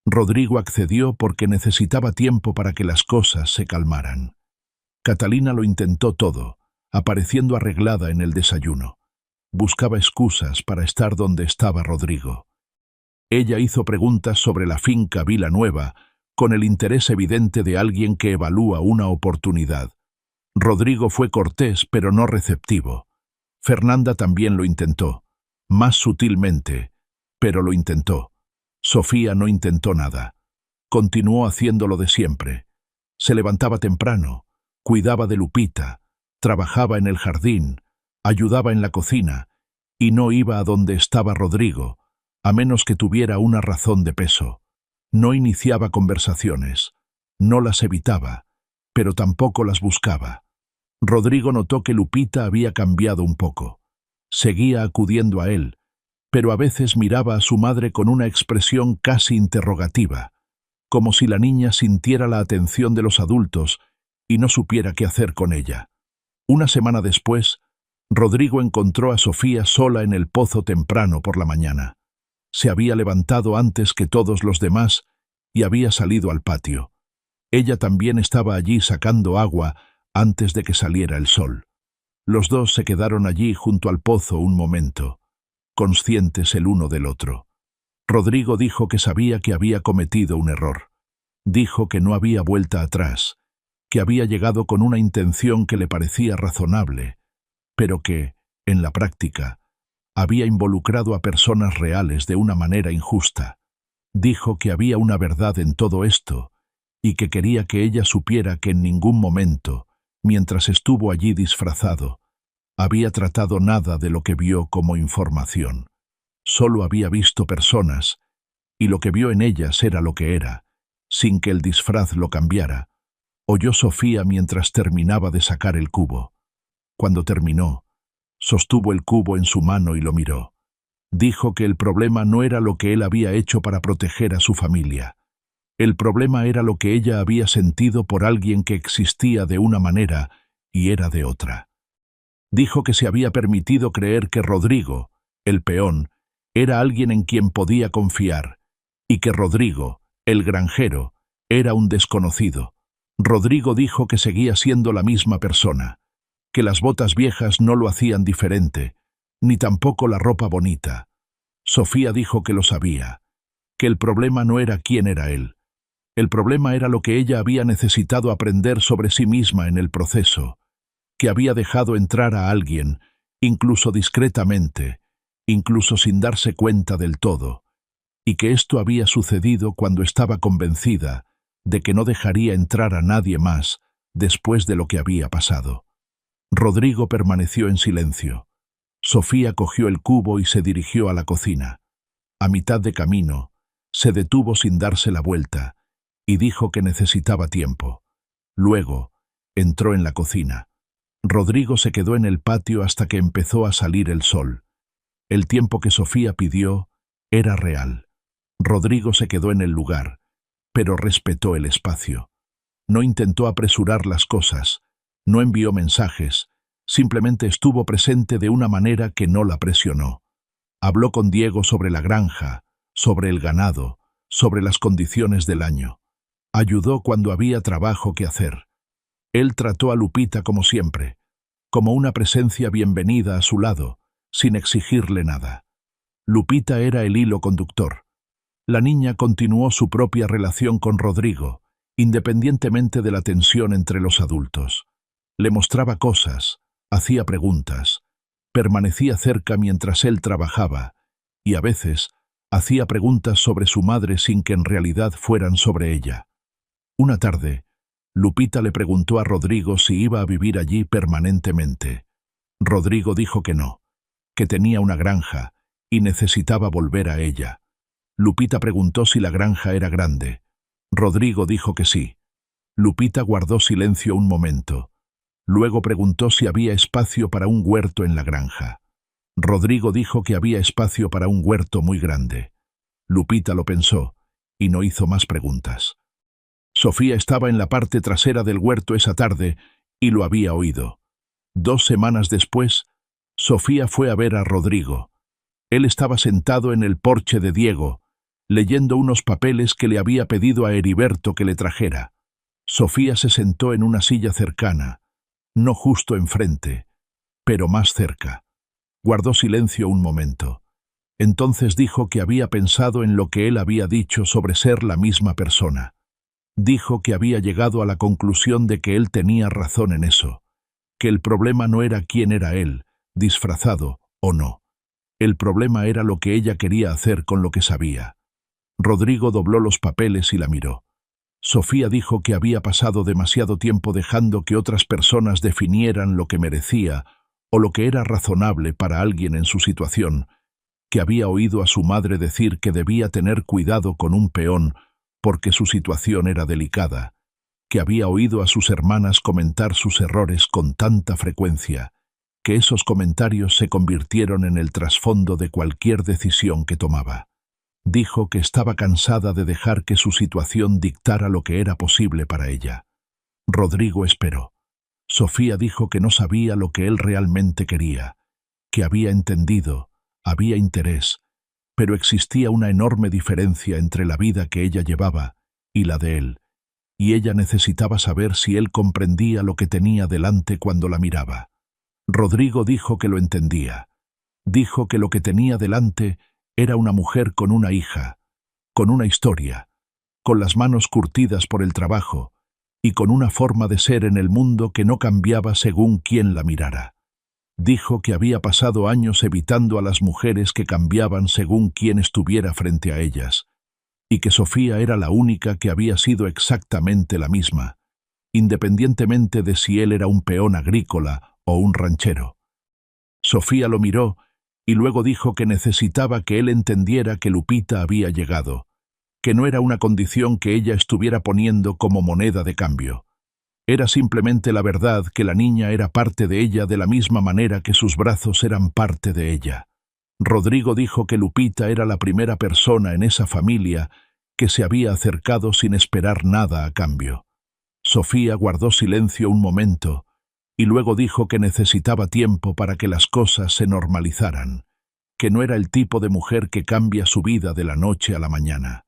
S1: Rodrigo accedió porque necesitaba tiempo para que las cosas se calmaran. Catalina lo intentó todo, apareciendo arreglada en el desayuno. Buscaba excusas para estar donde estaba Rodrigo. Ella hizo preguntas sobre la finca Vila Nueva, con el interés evidente de alguien que evalúa una oportunidad. Rodrigo fue cortés, pero no receptivo. Fernanda también lo intentó, más sutilmente, pero lo intentó. Sofía no intentó nada. Continuó haciendo lo de siempre. Se levantaba temprano, cuidaba de Lupita, trabajaba en el jardín, ayudaba en la cocina, y no iba a donde estaba Rodrigo, a menos que tuviera una razón de peso. No iniciaba conversaciones, no las evitaba, pero tampoco las buscaba. Rodrigo notó que Lupita había cambiado un poco. Seguía acudiendo a él, pero a veces miraba a su madre con una expresión casi interrogativa, como si la niña sintiera la atención de los adultos y no supiera qué hacer con ella. Una semana después, Rodrigo encontró a Sofía sola en el pozo temprano por la mañana. Se había levantado antes que todos los demás y había salido al patio. Ella también estaba allí sacando agua antes de que saliera el sol. Los dos se quedaron allí junto al pozo un momento, conscientes el uno del otro. Rodrigo dijo que sabía que había cometido un error. Dijo que no había vuelta atrás, que había llegado con una intención que le parecía razonable, pero que, en la práctica, había involucrado a personas reales de una manera injusta. Dijo que había una verdad en todo esto y que quería que ella supiera que en ningún momento, mientras estuvo allí disfrazado, había tratado nada de lo que vio como información. Solo había visto personas, y lo que vio en ellas era lo que era, sin que el disfraz lo cambiara. Oyó Sofía mientras terminaba de sacar el cubo. Cuando terminó, sostuvo el cubo en su mano y lo miró. Dijo que el problema no era lo que él había hecho para proteger a su familia. El problema era lo que ella había sentido por alguien que existía de una manera y era de otra. Dijo que se había permitido creer que Rodrigo, el peón, era alguien en quien podía confiar, y que Rodrigo, el granjero, era un desconocido. Rodrigo dijo que seguía siendo la misma persona, que las botas viejas no lo hacían diferente, ni tampoco la ropa bonita. Sofía dijo que lo sabía, que el problema no era quién era él. El problema era lo que ella había necesitado aprender sobre sí misma en el proceso, que había dejado entrar a alguien, incluso discretamente, incluso sin darse cuenta del todo, y que esto había sucedido cuando estaba convencida de que no dejaría entrar a nadie más después de lo que había pasado. Rodrigo permaneció en silencio. Sofía cogió el cubo y se dirigió a la cocina. A mitad de camino, se detuvo sin darse la vuelta y dijo que necesitaba tiempo. Luego, entró en la cocina. Rodrigo se quedó en el patio hasta que empezó a salir el sol. El tiempo que Sofía pidió era real. Rodrigo se quedó en el lugar, pero respetó el espacio. No intentó apresurar las cosas, no envió mensajes, simplemente estuvo presente de una manera que no la presionó. Habló con Diego sobre la granja, sobre el ganado, sobre las condiciones del año. Ayudó cuando había trabajo que hacer. Él trató a Lupita como siempre, como una presencia bienvenida a su lado, sin exigirle nada. Lupita era el hilo conductor. La niña continuó su propia relación con Rodrigo, independientemente de la tensión entre los adultos. Le mostraba cosas, hacía preguntas, permanecía cerca mientras él trabajaba, y a veces hacía preguntas sobre su madre sin que en realidad fueran sobre ella. Una tarde, Lupita le preguntó a Rodrigo si iba a vivir allí permanentemente. Rodrigo dijo que no, que tenía una granja y necesitaba volver a ella. Lupita preguntó si la granja era grande. Rodrigo dijo que sí. Lupita guardó silencio un momento. Luego preguntó si había espacio para un huerto en la granja. Rodrigo dijo que había espacio para un huerto muy grande. Lupita lo pensó y no hizo más preguntas. Sofía estaba en la parte trasera del huerto esa tarde y lo había oído. 2 semanas después, Sofía fue a ver a Rodrigo. Él estaba sentado en el porche de Diego, leyendo unos papeles que le había pedido a Heriberto que le trajera. Sofía se sentó en una silla cercana, no justo enfrente, pero más cerca. Guardó silencio un momento. Entonces dijo que había pensado en lo que él había dicho sobre ser la misma persona. Dijo que había llegado a la conclusión de que él tenía razón en eso, que el problema no era quién era él, disfrazado o no. El problema era lo que ella quería hacer con lo que sabía. Rodrigo dobló los papeles y la miró. Sofía dijo que había pasado demasiado tiempo dejando que otras personas definieran lo que merecía o lo que era razonable para alguien en su situación, que había oído a su madre decir que debía tener cuidado con un peón porque su situación era delicada, que había oído a sus hermanas comentar sus errores con tanta frecuencia, que esos comentarios se convirtieron en el trasfondo de cualquier decisión que tomaba. Dijo que estaba cansada de dejar que su situación dictara lo que era posible para ella. Rodrigo esperó. Sofía dijo que no sabía lo que él realmente quería, que había entendido, había interés, pero existía una enorme diferencia entre la vida que ella llevaba y la de él, y ella necesitaba saber si él comprendía lo que tenía delante cuando la miraba. Rodrigo dijo que lo entendía. Dijo que lo que tenía delante era una mujer con una hija, con una historia, con las manos curtidas por el trabajo y con una forma de ser en el mundo que no cambiaba según quién la mirara. Dijo que había pasado años evitando a las mujeres que cambiaban según quién estuviera frente a ellas, y que Sofía era la única que había sido exactamente la misma, independientemente de si él era un peón agrícola o un ranchero. Sofía lo miró y luego dijo que necesitaba que él entendiera que Lupita había llegado, que no era una condición que ella estuviera poniendo como moneda de cambio. Era simplemente la verdad que la niña era parte de ella de la misma manera que sus brazos eran parte de ella. Rodrigo dijo que Lupita era la primera persona en esa familia que se había acercado sin esperar nada a cambio. Sofía guardó silencio un momento y luego dijo que necesitaba tiempo para que las cosas se normalizaran, que no era el tipo de mujer que cambia su vida de la noche a la mañana.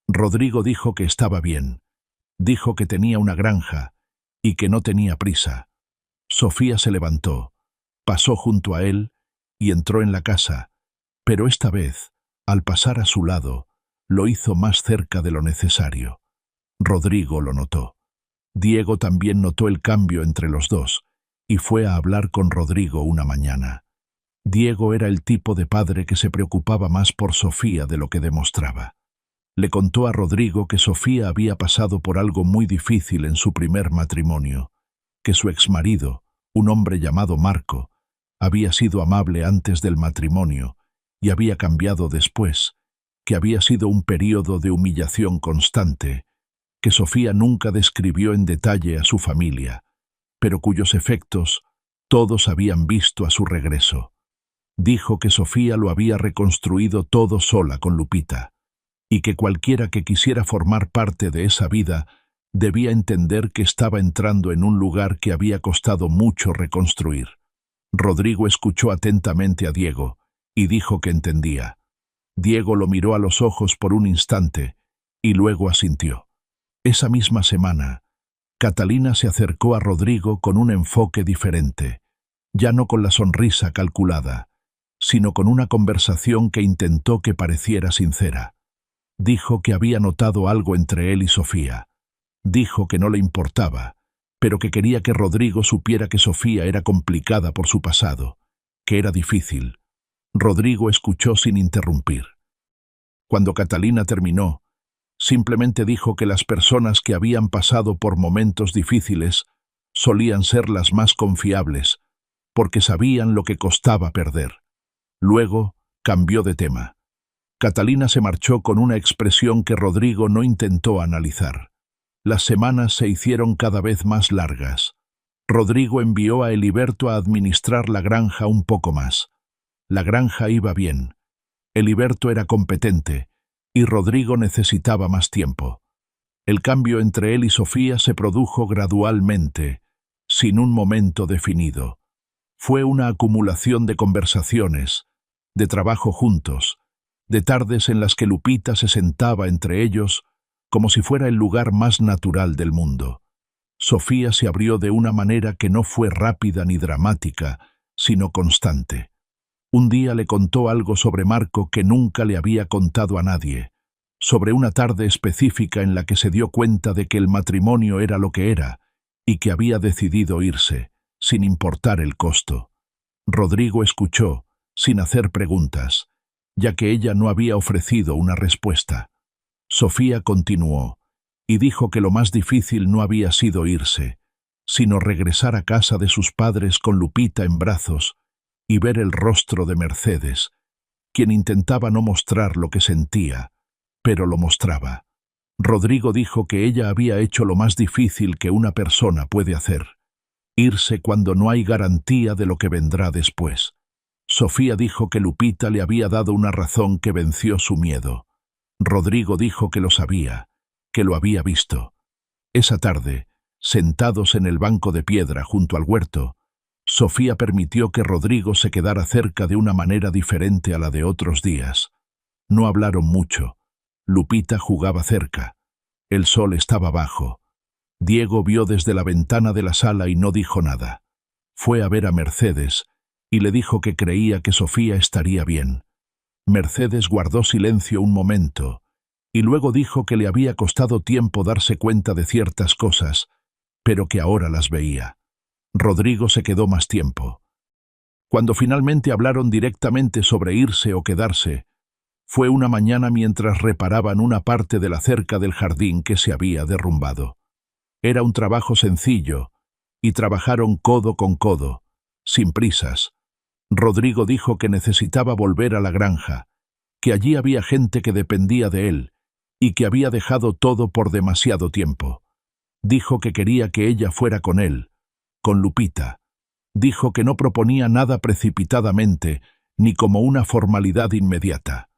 S1: Rodrigo dijo que estaba bien. Dijo que tenía una granja y que no tenía prisa. Sofía se levantó, pasó junto a él y entró en la casa, pero esta vez, al pasar a su lado, lo hizo más cerca de lo necesario. Rodrigo lo notó. Diego también notó el cambio entre los dos y fue a hablar con Rodrigo una mañana. Diego era el tipo de padre que se preocupaba más por Sofía de lo que demostraba. Le contó a Rodrigo que Sofía había pasado por algo muy difícil en su primer matrimonio, que su exmarido, un hombre llamado Marco, había sido amable antes del matrimonio y había cambiado después, que había sido un período de humillación constante, que Sofía nunca describió en detalle a su familia, pero cuyos efectos todos habían visto a su regreso. Dijo que Sofía lo había reconstruido todo sola con Lupita, y que cualquiera que quisiera formar parte de esa vida debía entender que estaba entrando en un lugar que había costado mucho reconstruir. Rodrigo escuchó atentamente a Diego y dijo que entendía. Diego lo miró a los ojos por un instante y luego asintió. Esa misma semana, Catalina se acercó a Rodrigo con un enfoque diferente, ya no con la sonrisa calculada, sino con una conversación que intentó que pareciera sincera. Dijo que había notado algo entre él y Sofía. Dijo que no le importaba, pero que quería que Rodrigo supiera que Sofía era complicada por su pasado, que era difícil. Rodrigo escuchó sin interrumpir. Cuando Catalina terminó, simplemente dijo que las personas que habían pasado por momentos difíciles solían ser las más confiables, porque sabían lo que costaba perder. Luego cambió de tema. Catalina se marchó con una expresión que Rodrigo no intentó analizar. Las semanas se hicieron cada vez más largas. Rodrigo envió a Eliberto a administrar la granja un poco más. La granja iba bien. Eliberto era competente, y Rodrigo necesitaba más tiempo. El cambio entre él y Sofía se produjo gradualmente, sin un momento definido. Fue una acumulación de conversaciones, de trabajo juntos, de tardes en las que Lupita se sentaba entre ellos como si fuera el lugar más natural del mundo. Sofía se abrió de una manera que no fue rápida ni dramática, sino constante. Un día le contó algo sobre Marco que nunca le había contado a nadie, sobre una tarde específica en la que se dio cuenta de que el matrimonio era lo que era y que había decidido irse, sin importar el costo. Rodrigo escuchó, sin hacer preguntas, ya que ella no había ofrecido una respuesta. Sofía continuó, y dijo que lo más difícil no había sido irse, sino regresar a casa de sus padres con Lupita en brazos y ver el rostro de Mercedes, quien intentaba no mostrar lo que sentía, pero lo mostraba. Rodrigo dijo que ella había hecho lo más difícil que una persona puede hacer, irse cuando no hay garantía de lo que vendrá después. Sofía dijo que Lupita le había dado una razón que venció su miedo. Rodrigo dijo que lo sabía, que lo había visto. Esa tarde, sentados en el banco de piedra junto al huerto, Sofía permitió que Rodrigo se quedara cerca de una manera diferente a la de otros días. No hablaron mucho. Lupita jugaba cerca. El sol estaba bajo. Diego vio desde la ventana de la sala y no dijo nada. Fue a ver a Mercedes y le dijo que creía que Sofía estaría bien. Mercedes guardó silencio un momento y luego dijo que le había costado tiempo darse cuenta de ciertas cosas, pero que ahora las veía. Rodrigo se quedó más tiempo. Cuando finalmente hablaron directamente sobre irse o quedarse, fue una mañana mientras reparaban una parte de la cerca del jardín que se había derrumbado. Era un trabajo sencillo, y trabajaron codo con codo, sin prisas. Rodrigo dijo que necesitaba volver a la granja, que allí había gente que dependía de él, y que había dejado todo por demasiado tiempo. Dijo que quería que ella fuera con él, con Lupita. Dijo que no proponía nada precipitadamente, ni como una formalidad inmediata.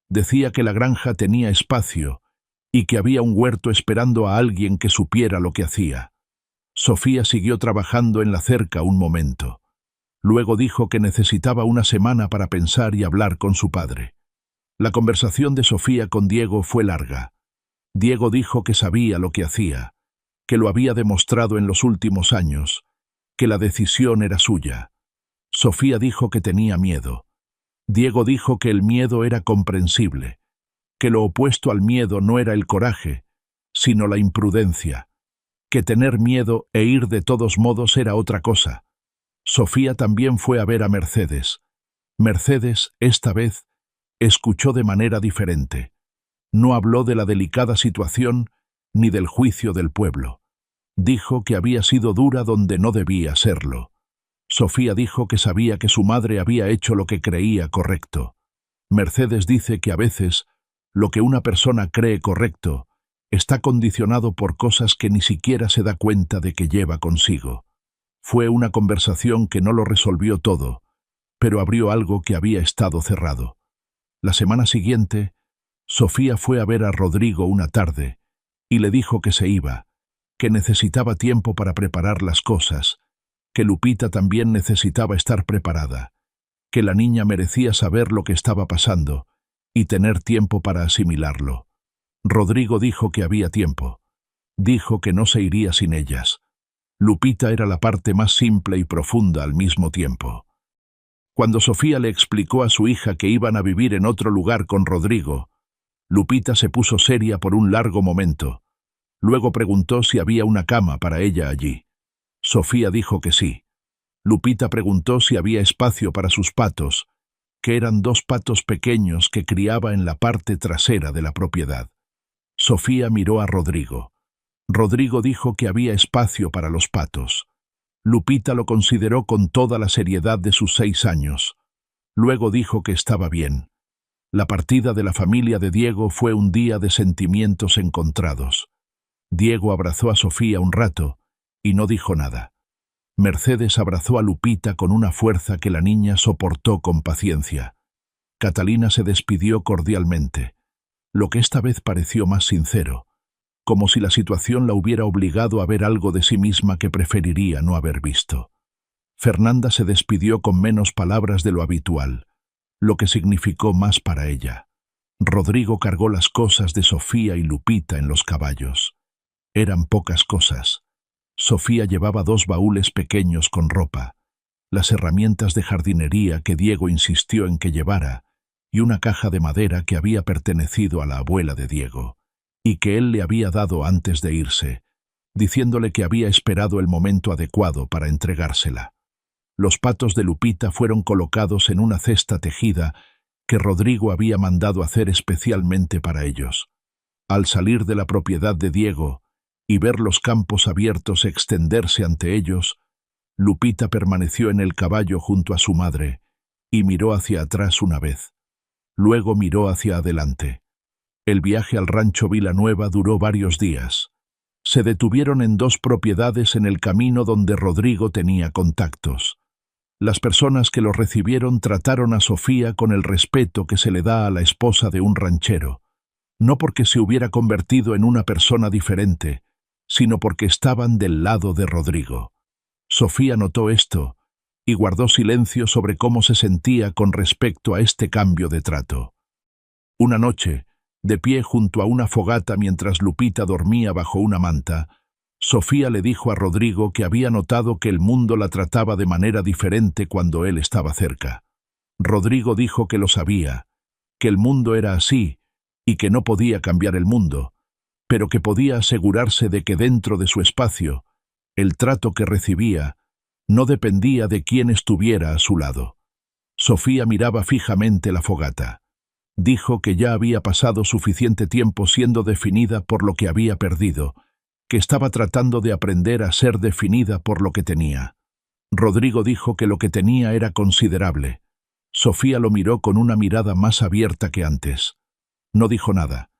S1: Decía que la granja tenía espacio, y que había un huerto esperando a alguien que supiera lo que hacía. Sofía siguió trabajando en la cerca un momento. Luego dijo que necesitaba una semana para pensar y hablar con su padre. La conversación de Sofía con Diego fue larga. Diego dijo que sabía lo que hacía, que lo había demostrado en los últimos años, que la decisión era suya. Sofía dijo que tenía miedo. Diego dijo que el miedo era comprensible, que lo opuesto al miedo no era el coraje, sino la imprudencia, que tener miedo e ir de todos modos era otra cosa. Sofía también fue a ver a Mercedes. Mercedes, esta vez, escuchó de manera diferente. No habló de la delicada situación ni del juicio del pueblo. Dijo que había sido dura donde no debía serlo. Sofía dijo que sabía que su madre había hecho lo que creía correcto. Mercedes dice que a veces lo que una persona cree correcto está condicionado por cosas que ni siquiera se da cuenta de que lleva consigo. Fue una conversación que no lo resolvió todo, pero abrió algo que había estado cerrado. La semana siguiente, Sofía fue a ver a Rodrigo una tarde y le dijo que se iba, que necesitaba tiempo para preparar las cosas, que Lupita también necesitaba estar preparada, que la niña merecía saber lo que estaba pasando y tener tiempo para asimilarlo. Rodrigo dijo que había tiempo. Dijo que no se iría sin ellas. Lupita era la parte más simple y profunda al mismo tiempo. Cuando Sofía le explicó a su hija que iban a vivir en otro lugar con Rodrigo, Lupita se puso seria por un largo momento. Luego preguntó si había una cama para ella allí. Sofía dijo que sí. Lupita preguntó si había espacio para sus patos, que eran 2 patos pequeños que criaba en la parte trasera de la propiedad. Sofía miró a Rodrigo. Rodrigo dijo que había espacio para los patos. Lupita lo consideró con toda la seriedad de sus 6 años. Luego dijo que estaba bien. La partida de la familia de Diego fue un día de sentimientos encontrados. Diego abrazó a Sofía un rato y no dijo nada. Mercedes abrazó a Lupita con una fuerza que la niña soportó con paciencia. Catalina se despidió cordialmente, lo que esta vez pareció más sincero, como si la situación la hubiera obligado a ver algo de sí misma que preferiría no haber visto. Fernanda se despidió con menos palabras de lo habitual, lo que significó más para ella. Rodrigo cargó las cosas de Sofía y Lupita en los caballos. Eran pocas cosas. Sofía llevaba 2 baúles pequeños con ropa, las herramientas de jardinería que Diego insistió en que llevara, y una caja de madera que había pertenecido a la abuela de Diego, y que él le había dado antes de irse, diciéndole que había esperado el momento adecuado para entregársela. Los patos de Lupita fueron colocados en una cesta tejida que Rodrigo había mandado hacer especialmente para ellos. Al salir de la propiedad de Diego y ver los campos abiertos extenderse ante ellos, Lupita permaneció en el caballo junto a su madre y miró hacia atrás una vez. Luego miró hacia adelante. El viaje al rancho Villanueva duró varios días. Se detuvieron en 2 propiedades en el camino donde Rodrigo tenía contactos. Las personas que lo recibieron trataron a Sofía con el respeto que se le da a la esposa de un ranchero, no porque se hubiera convertido en una persona diferente, sino porque estaban del lado de Rodrigo. Sofía notó esto y guardó silencio sobre cómo se sentía con respecto a este cambio de trato. Una noche, de pie junto a una fogata mientras Lupita dormía bajo una manta, Sofía le dijo a Rodrigo que había notado que el mundo la trataba de manera diferente cuando él estaba cerca. Rodrigo dijo que lo sabía, que el mundo era así y que no podía cambiar el mundo, pero que podía asegurarse de que dentro de su espacio, el trato que recibía no dependía de quién estuviera a su lado. Sofía miraba fijamente la fogata. Dijo que ya había pasado suficiente tiempo siendo definida por lo que había perdido, que estaba tratando de aprender a ser definida por lo que tenía. Rodrigo dijo que lo que tenía era considerable. Sofía lo miró con una mirada más abierta que antes. No dijo nada,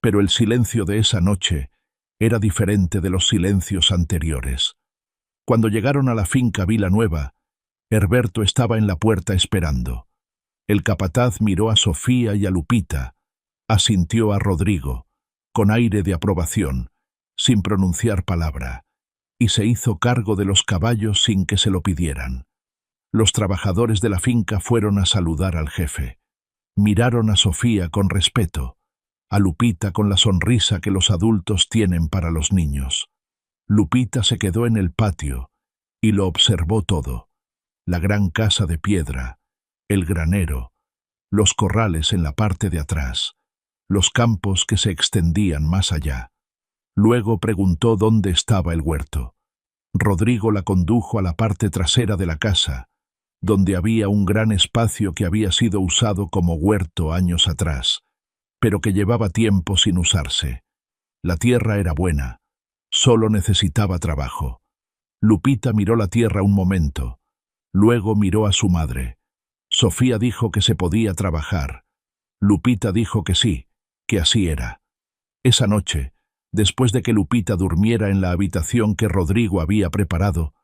S1: pero el silencio de esa noche era diferente de los silencios anteriores. Cuando llegaron a la finca Villanueva, Herberto estaba en la puerta esperando. El capataz miró a Sofía y a Lupita, asintió a Rodrigo, con aire de aprobación, sin pronunciar palabra, y se hizo cargo de los caballos sin que se lo pidieran. Los trabajadores de la finca fueron a saludar al jefe. Miraron a Sofía con respeto, a Lupita con la sonrisa que los adultos tienen para los niños. Lupita se quedó en el patio y lo observó todo: la gran casa de piedra, el granero, los corrales en la parte de atrás, los campos que se extendían más allá. Luego preguntó dónde estaba el huerto. Rodrigo la condujo a la parte trasera de la casa, donde había un gran espacio que había sido usado como huerto años atrás, pero que llevaba tiempo sin usarse. La tierra era buena, solo necesitaba trabajo. Lupita miró la tierra un momento, luego miró a su madre. Sofía dijo que se podía trabajar. Lupita dijo que sí, que así era. Esa noche, después de que Lupita durmiera en la habitación que Rodrigo había preparado,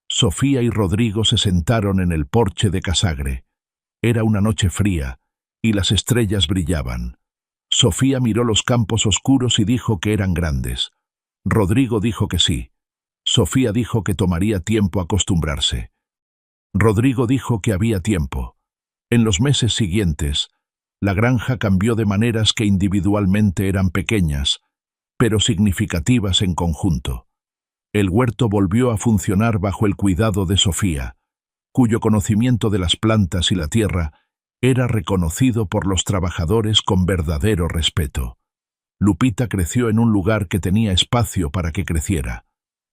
S1: Sofía y Rodrigo se sentaron en el porche de casagre. Era una noche fría, y las estrellas brillaban. Sofía miró los campos oscuros y dijo que eran grandes. Rodrigo dijo que sí. Sofía dijo que tomaría tiempo acostumbrarse. Rodrigo dijo que había tiempo. En los meses siguientes, la granja cambió de maneras que individualmente eran pequeñas, pero significativas en conjunto. El huerto volvió a funcionar bajo el cuidado de Sofía, cuyo conocimiento de las plantas y la tierra era reconocido por los trabajadores con verdadero respeto. Lupita creció en un lugar que tenía espacio para que creciera.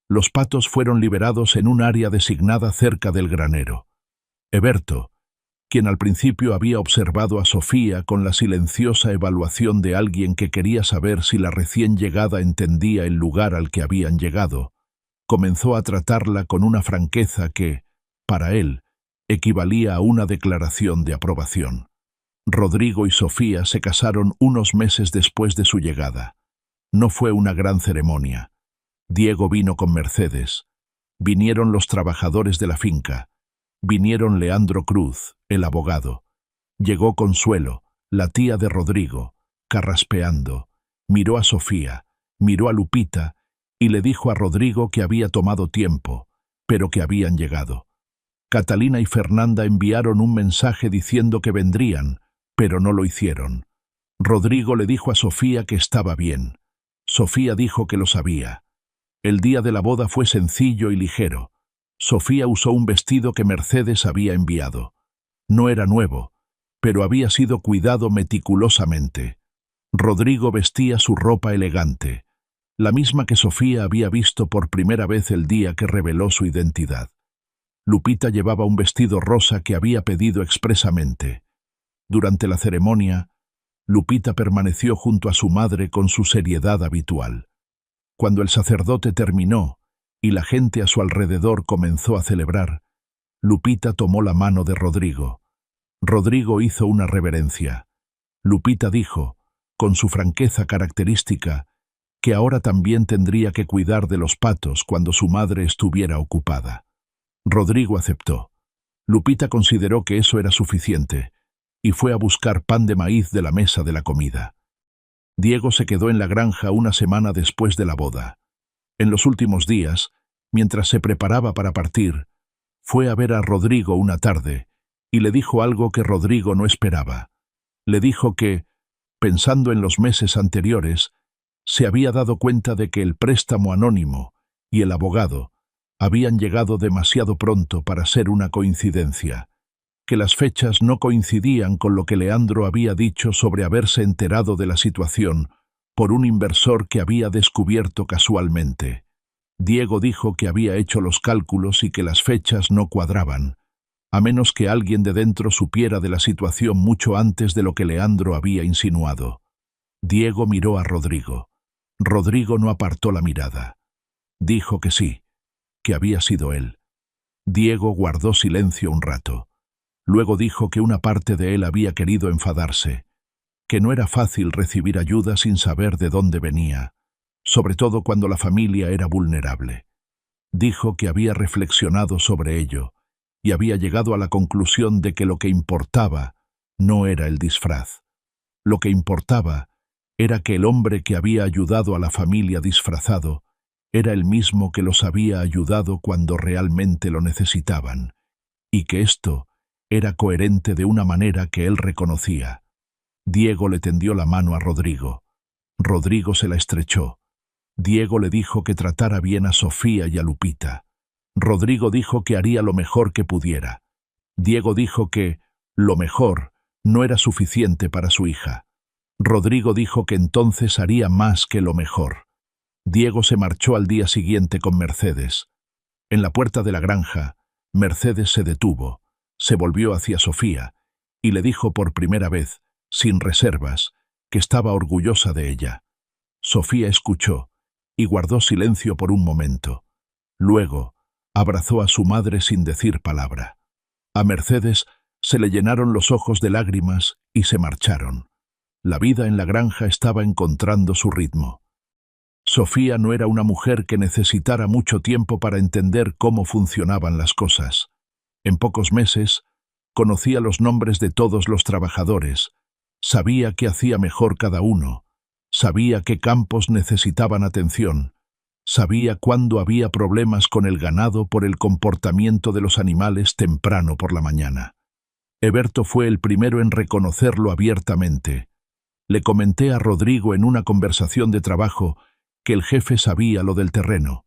S1: Los patos fueron liberados en un área designada cerca del granero. Herberto, quien al principio había observado a Sofía con la silenciosa evaluación de alguien que quería saber si la recién llegada entendía el lugar al que habían llegado, comenzó a tratarla con una franqueza que, para él, equivalía a una declaración de aprobación. Rodrigo y Sofía se casaron unos meses después de su llegada. No fue una gran ceremonia. Diego vino con Mercedes. Vinieron los trabajadores de la finca. Vinieron Leandro Cruz, el abogado. Llegó Consuelo, la tía de Rodrigo, carraspeando. Miró a Sofía, miró a Lupita y le dijo a Rodrigo que había tomado tiempo, pero que habían llegado. Catalina y Fernanda enviaron un mensaje diciendo que vendrían, pero no lo hicieron. Rodrigo le dijo a Sofía que estaba bien. Sofía dijo que lo sabía. El día de la boda fue sencillo y ligero. Sofía usó un vestido que Mercedes había enviado. No era nuevo, pero había sido cuidado meticulosamente. Rodrigo vestía su ropa elegante, la misma que Sofía había visto por primera vez el día que reveló su identidad. Lupita llevaba un vestido rosa que había pedido expresamente. Durante la ceremonia, Lupita permaneció junto a su madre con su seriedad habitual. Cuando el sacerdote terminó y la gente a su alrededor comenzó a celebrar, Lupita tomó la mano de Rodrigo. Rodrigo hizo una reverencia. Lupita dijo, con su franqueza característica, que ahora también tendría que cuidar de los patos cuando su madre estuviera ocupada. Rodrigo aceptó. Lupita consideró que eso era suficiente y fue a buscar pan de maíz de la mesa de la comida. Diego se quedó en la granja una semana después de la boda. En los últimos días, mientras se preparaba para partir, fue a ver a Rodrigo una tarde y le dijo algo que Rodrigo no esperaba. Le dijo que, pensando en los meses anteriores, se había dado cuenta de que el préstamo anónimo y el abogado habían llegado demasiado pronto para ser una coincidencia, que las fechas no coincidían con lo que Leandro había dicho sobre haberse enterado de la situación por un inversor que había descubierto casualmente. Diego dijo que había hecho los cálculos y que las fechas no cuadraban, a menos que alguien de dentro supiera de la situación mucho antes de lo que Leandro había insinuado. Diego miró a Rodrigo. Rodrigo no apartó la mirada. Dijo que sí, que había sido él. Diego guardó silencio un rato. Luego dijo que una parte de él había querido enfadarse, que no era fácil recibir ayuda sin saber de dónde venía, sobre todo cuando la familia era vulnerable. Dijo que había reflexionado sobre ello y había llegado a la conclusión de que lo que importaba no era el disfraz. Lo que importaba era que el hombre que había ayudado a la familia disfrazado era el mismo que los había ayudado cuando realmente lo necesitaban, y que esto era coherente de una manera que él reconocía. Diego le tendió la mano a Rodrigo. Rodrigo se la estrechó. Diego le dijo que tratara bien a Sofía y a Lupita. Rodrigo dijo que haría lo mejor que pudiera. Diego dijo que lo mejor no era suficiente para su hija. Rodrigo dijo que entonces haría más que lo mejor. Diego se marchó al día siguiente con Mercedes. En la puerta de la granja, Mercedes se detuvo, se volvió hacia Sofía y le dijo por primera vez, sin reservas, que estaba orgullosa de ella. Sofía escuchó y guardó silencio por un momento. Luego, abrazó a su madre sin decir palabra. A Mercedes se le llenaron los ojos de lágrimas y se marcharon. La vida en la granja estaba encontrando su ritmo. Sofía no era una mujer que necesitara mucho tiempo para entender cómo funcionaban las cosas. En pocos meses, conocía los nombres de todos los trabajadores, sabía qué hacía mejor cada uno, sabía qué campos necesitaban atención, sabía cuándo había problemas con el ganado por el comportamiento de los animales temprano por la mañana. Eberto fue el primero en reconocerlo abiertamente. Le comenté a Rodrigo en una conversación de trabajo que el jefe sabía lo del terreno.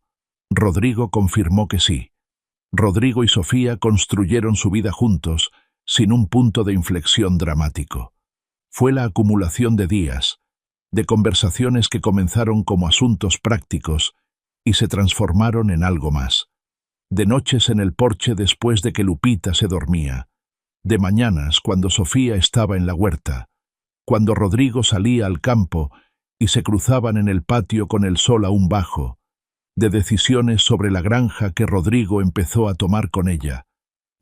S1: Rodrigo confirmó que sí. Rodrigo y Sofía construyeron su vida juntos, sin un punto de inflexión dramático. Fue la acumulación de días, de conversaciones que comenzaron como asuntos prácticos y se transformaron en algo más. De noches en el porche después de que Lupita se dormía, de mañanas cuando Sofía estaba en la huerta, cuando Rodrigo salía al campo y se cruzaban en el patio con el sol aún bajo, de decisiones sobre la granja que Rodrigo empezó a tomar con ella,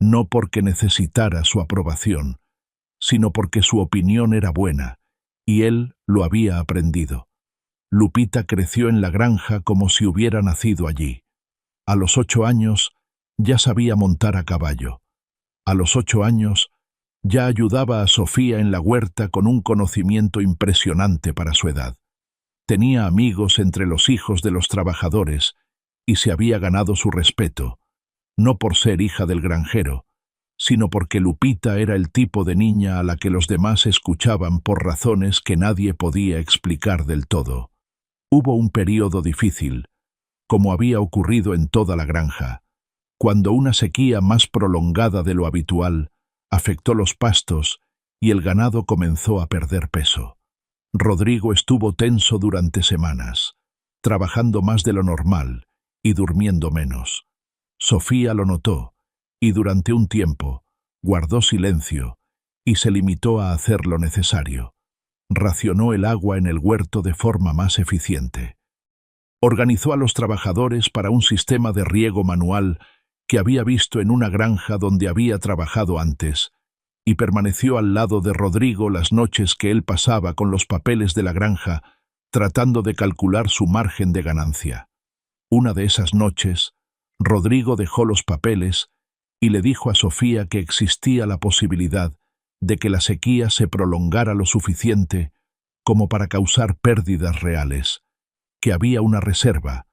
S1: no porque necesitara su aprobación, sino porque su opinión era buena, y él lo había aprendido. Lupita creció en la granja como si hubiera nacido allí. A los 8 años ya sabía montar a caballo. A los 8 años ya ayudaba a Sofía en la huerta con un conocimiento impresionante para su edad. Tenía amigos entre los hijos de los trabajadores y se había ganado su respeto, no por ser hija del granjero, sino porque Lupita era el tipo de niña a la que los demás escuchaban por razones que nadie podía explicar del todo. Hubo un período difícil, como había ocurrido en toda la granja, cuando una sequía más prolongada de lo habitual afectó los pastos y el ganado comenzó a perder peso. Rodrigo estuvo tenso durante semanas, trabajando más de lo normal y durmiendo menos. Sofía lo notó y durante un tiempo guardó silencio y se limitó a hacer lo necesario. Racionó el agua en el huerto de forma más eficiente. Organizó a los trabajadores para un sistema de riego manual que había visto en una granja donde había trabajado antes, y permaneció al lado de Rodrigo las noches que él pasaba con los papeles de la granja, tratando de calcular su margen de ganancia. Una de esas noches, Rodrigo dejó los papeles y le dijo a Sofía que existía la posibilidad de que la sequía se prolongara lo suficiente como para causar pérdidas reales, que había una reserva,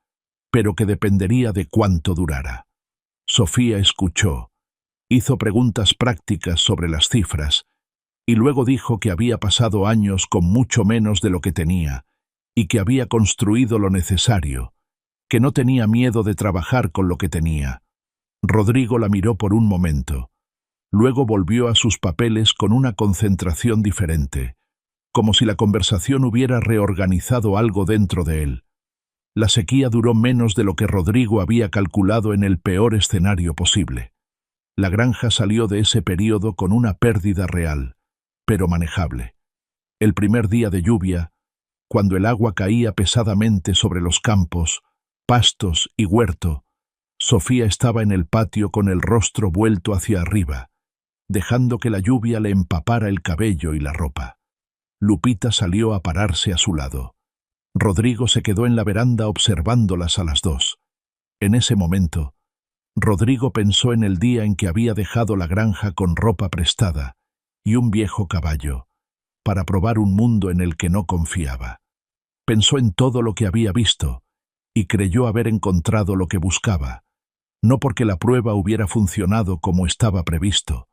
S1: pero que dependería de cuánto durara. Sofía escuchó, hizo preguntas prácticas sobre las cifras, y luego dijo que había pasado años con mucho menos de lo que tenía, y que había construido lo necesario, que no tenía miedo de trabajar con lo que tenía. Rodrigo la miró por un momento. Luego volvió a sus papeles con una concentración diferente, como si la conversación hubiera reorganizado algo dentro de él. La sequía duró menos de lo que Rodrigo había calculado en el peor escenario posible. La granja salió de ese período con una pérdida real, pero manejable. El primer día de lluvia, cuando el agua caía pesadamente sobre los campos, pastos y huerto, Sofía estaba en el patio con el rostro vuelto hacia arriba, dejando que la lluvia le empapara el cabello y la ropa. Lupita salió a pararse a su lado. Rodrigo se quedó en la veranda observándolas a las dos. En ese momento, Rodrigo pensó en el día en que había dejado la granja con ropa prestada y un viejo caballo, para probar un mundo en el que no confiaba. Pensó en todo lo que había visto y creyó haber encontrado lo que buscaba, no porque la prueba hubiera funcionado como estaba previsto,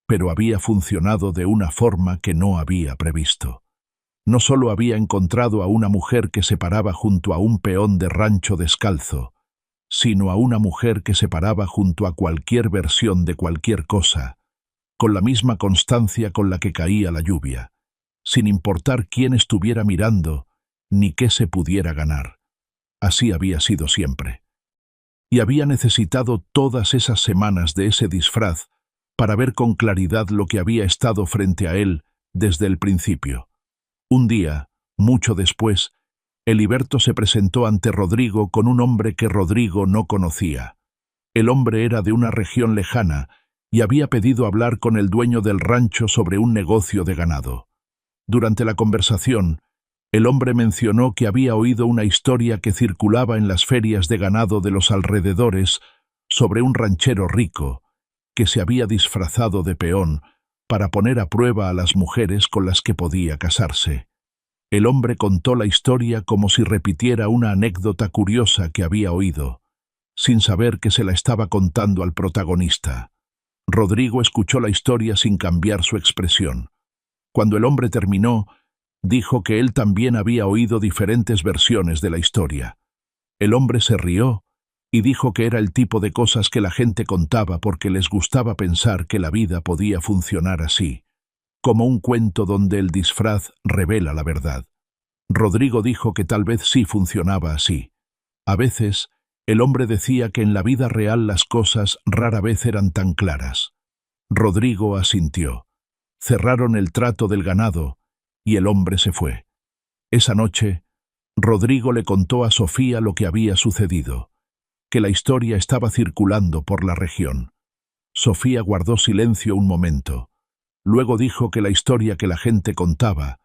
S1: pero había funcionado de una forma que no había previsto. No solo había encontrado a una mujer que se paraba junto a un peón de rancho descalzo, sino a una mujer que se paraba junto a cualquier versión de cualquier cosa, con la misma constancia con la que caía la lluvia, sin importar quién estuviera mirando ni qué se pudiera ganar. Así había sido siempre. Y había necesitado todas esas semanas de ese disfraz para ver con claridad lo que había estado frente a él desde el principio. Un día, mucho después, Heliberto se presentó ante Rodrigo con un hombre que Rodrigo no conocía. El hombre era de una región lejana y había pedido hablar con el dueño del rancho sobre un negocio de ganado. Durante la conversación, el hombre mencionó que había oído una historia que circulaba en las ferias de ganado de los alrededores sobre un ranchero rico que se había disfrazado de peón para poner a prueba a las mujeres con las que podía casarse. El hombre contó la historia como si repitiera una anécdota curiosa que había oído, sin saber que se la estaba contando al protagonista. Rodrigo escuchó la historia sin cambiar su expresión. Cuando el hombre terminó, dijo que él también había oído diferentes versiones de la historia. El hombre se rió y dijo que era el tipo de cosas que la gente contaba porque les gustaba pensar que la vida podía funcionar así, como un cuento donde el disfraz revela la verdad. Rodrigo dijo que tal vez sí funcionaba así. A veces, el hombre decía que en la vida real las cosas rara vez eran tan claras. Rodrigo asintió. Cerraron el trato del ganado y el hombre se fue. Esa noche, Rodrigo le contó a Sofía lo que había sucedido, que la historia estaba circulando por la región. Sofía guardó silencio un momento. Luego dijo que la historia que la gente contaba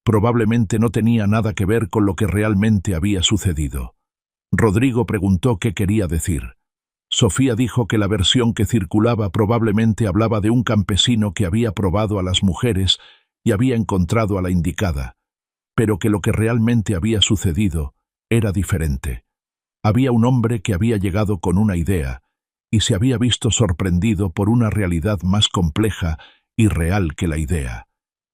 S1: probablemente no tenía nada que ver con lo que realmente había sucedido. Rodrigo preguntó qué quería decir. Sofía dijo que la versión que circulaba probablemente hablaba de un campesino que había probado a las mujeres y había encontrado a la indicada, pero que lo que realmente había sucedido era diferente. Había un hombre que había llegado con una idea y se había visto sorprendido por una realidad más compleja y real que la idea,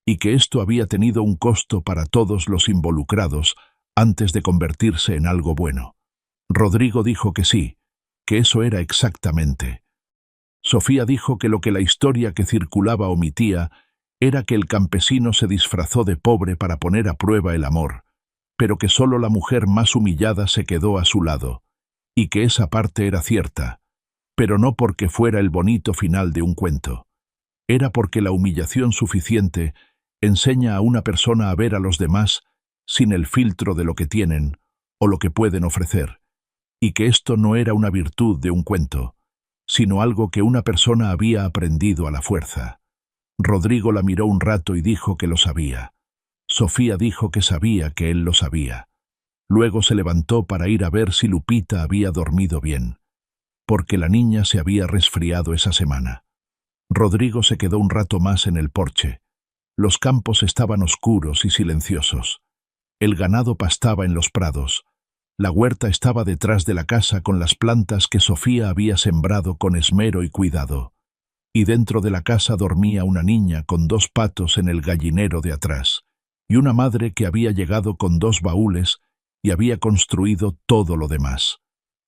S1: y que esto había tenido un costo para todos los involucrados antes de convertirse en algo bueno. Rodrigo dijo que sí, que eso era exactamente. Sofía dijo que lo que la historia que circulaba omitía era que el campesino se disfrazó de pobre para poner a prueba el amor, pero que solo la mujer más humillada se quedó a su lado, y que esa parte era cierta, pero no porque fuera el bonito final de un cuento. Era porque la humillación suficiente enseña a una persona a ver a los demás sin el filtro de lo que tienen o lo que pueden ofrecer, y que esto no era una virtud de un cuento, sino algo que una persona había aprendido a la fuerza. Rodrigo la miró un rato y dijo que lo sabía. Sofía dijo que sabía que él lo sabía. Luego se levantó para ir a ver si Lupita había dormido bien, porque la niña se había resfriado esa semana. Rodrigo se quedó un rato más en el porche. Los campos estaban oscuros y silenciosos. El ganado pastaba en los prados. La huerta estaba detrás de la casa con las plantas que Sofía había sembrado con esmero y cuidado. Y dentro de la casa dormía una niña con 2 patos en el gallinero de atrás, y una madre que había llegado con 2 baúles y había construido todo lo demás.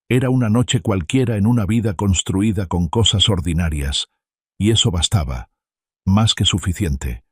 S1: Era una noche cualquiera en una vida construida con cosas ordinarias, y eso bastaba, más que suficiente.